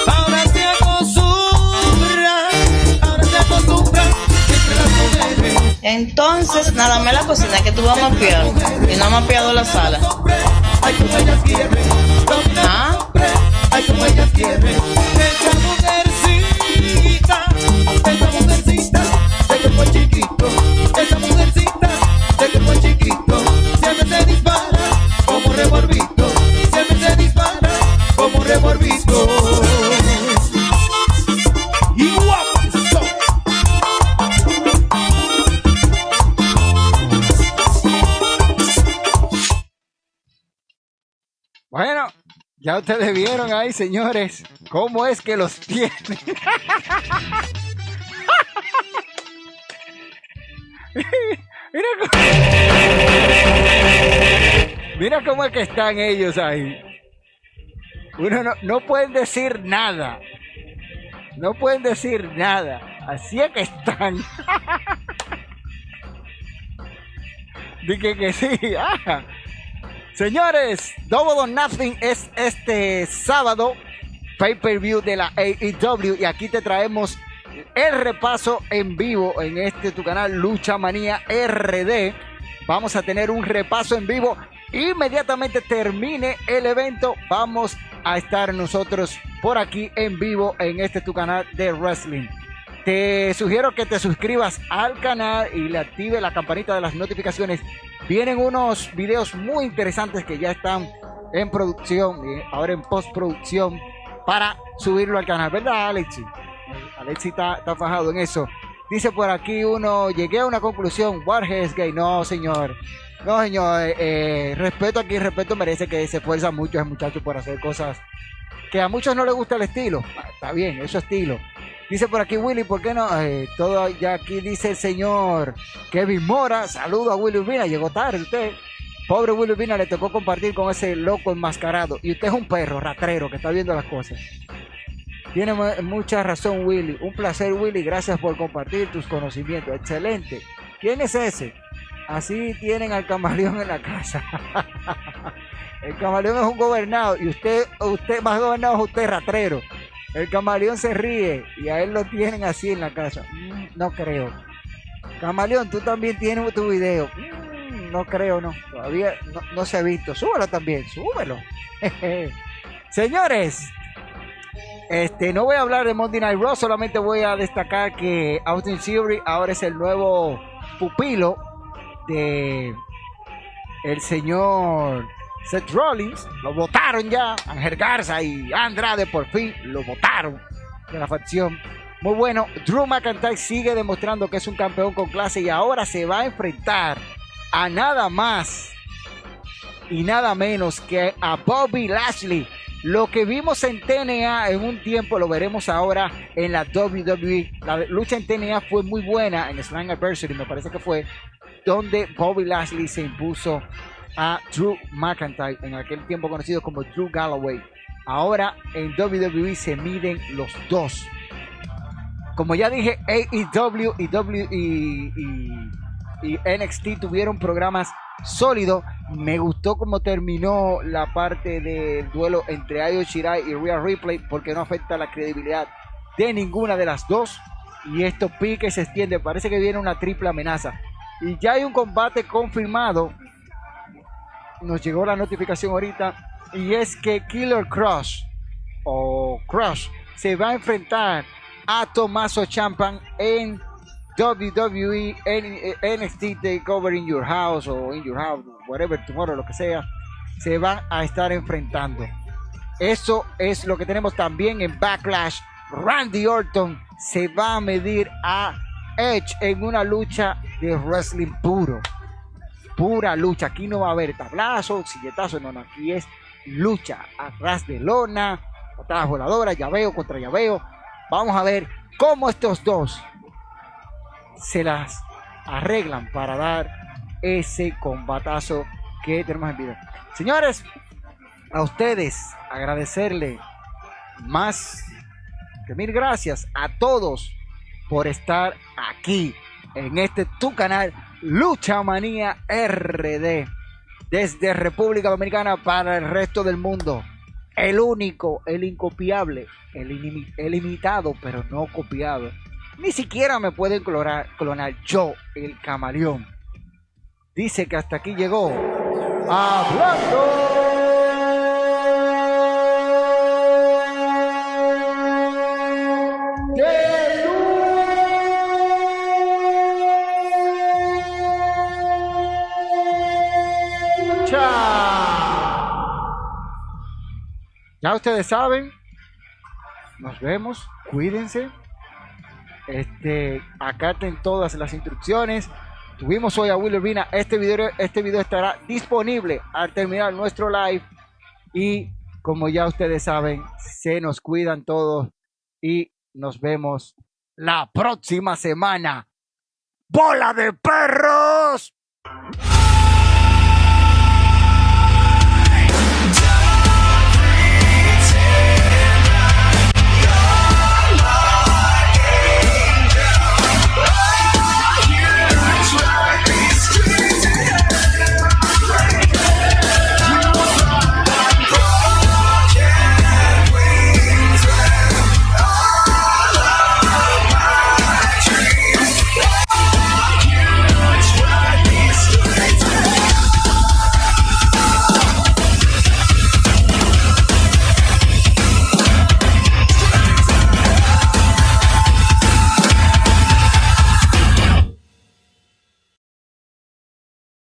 Ahora se acostumbra entre las mujeres. Entonces, nada más la cocina que tú vas a mapear y no has mapeado la sala. Ay, como ellas quieren. ¿Ah? Ay, como ellas quieren. Esa mujercita, de cuerpo chiquito. Esa mujercita, de cuerpo chiquito. Siempre se dispara como revolvito. Siempre se dispara como revolvito. Y guapo. Bueno, ya ustedes vieron ahí, señores, cómo es que los tienen. Mira cómo es que están ellos ahí. Uno no pueden decir nada. No pueden decir nada. Así es que están. Dije que sí. Señores, Double or Nothing es este sábado, pay-per-view de la AEW, y aquí te traemos el repaso en vivo en tu canal Lucha Manía RD. Vamos a tener un repaso en vivo. Inmediatamente termine el evento, vamos a estar nosotros por aquí en vivo en tu canal de wrestling. Te sugiero que te suscribas al canal y le active la campanita de las notificaciones. Vienen unos videos muy interesantes que ya están en producción, ahora en postproducción, para subirlo al canal, ¿verdad, Alexi? Alexi está fajado en eso. Dice por aquí uno, llegué a una conclusión, Warhead es gay. No, señor. No, señor. Respeto aquí, respeto merece, que se esfuerza mucho el muchacho por hacer cosas que a muchos no les gusta el estilo. Está bien, es su estilo. Dice por aquí Willy, ¿por qué no? Todo ya aquí dice el señor Kevin Mora. Saludo a Willy Urbina, llegó tarde usted. Pobre Willy Urbina le tocó compartir con ese loco enmascarado. Y usted es un perro ratrero que está viendo las cosas. Tiene mucha razón, Willy. Un placer, Willy. Gracias por compartir tus conocimientos. Excelente. ¿Quién es ese? Así tienen al camaleón en la casa. El camaleón es un gobernado y usted más gobernado es usted, ratrero. El camaleón se ríe y a él lo tienen así en la casa. No creo. Camaleón, tú también tienes tu video. No creo, no. Todavía no se ha visto. Súbelo también, súbelo. Señores, no voy a hablar de Monday Night Raw, solamente voy a destacar que Austin Theory ahora es el nuevo pupilo de el señor Seth Rollins. Lo votaron ya. Ángel Garza y Andrade por fin lo votaron de la facción. Muy bueno. Drew McIntyre sigue demostrando que es un campeón con clase y ahora se va a enfrentar a nada más y nada menos que a Bobby Lashley. Lo que vimos en TNA en un tiempo lo veremos ahora en la WWE. La lucha en TNA fue muy buena en Slammiversary, me parece que fue donde Bobby Lashley se impuso a Drew McIntyre, en aquel tiempo conocido como Drew Galloway. Ahora en WWE se miden los dos. Como ya dije, AEW y NXT tuvieron programas sólidos. Me gustó cómo terminó la parte del duelo entre Io Shirai y Rhea Ripley, porque no afecta la credibilidad de ninguna de las dos. Y esto pica y se extiende. Parece que viene una triple amenaza. Y ya hay un combate confirmado. Nos llegó la notificación ahorita. Y es que Killer Crush se va a enfrentar a Tommaso Ciampa en WWE, NXT Takeover in Your House o In Your House, whatever, tomorrow, lo que sea. Se van a estar enfrentando. Eso es lo que tenemos también en Backlash. Randy Orton se va a medir a Edge en una lucha de wrestling puro. Pura lucha. Aquí no va a haber tablazo, silletazo, no. Aquí es lucha a ras de lona, patadas voladoras, llaveo contra llaveo. Vamos a ver cómo estos dos se las arreglan para dar ese combatazo que tenemos en video. Señores, a ustedes agradecerle más que mil gracias a todos por estar aquí en este tu canal Lucha Manía RD desde República Dominicana para el resto del mundo. El único, el incopiable, el ilimitado, pero no copiado. Ni siquiera me pueden clonar yo, el camaleón. Dice que hasta aquí llegó Hablando de Lucha. Ya ustedes saben, nos vemos, cuídense. Acaten todas las instrucciones. Tuvimos hoy a Willy Urbina. Este video estará disponible al terminar nuestro live. Y como ya ustedes saben, se nos cuidan todos. Y nos vemos la próxima semana. ¡Bola de perros!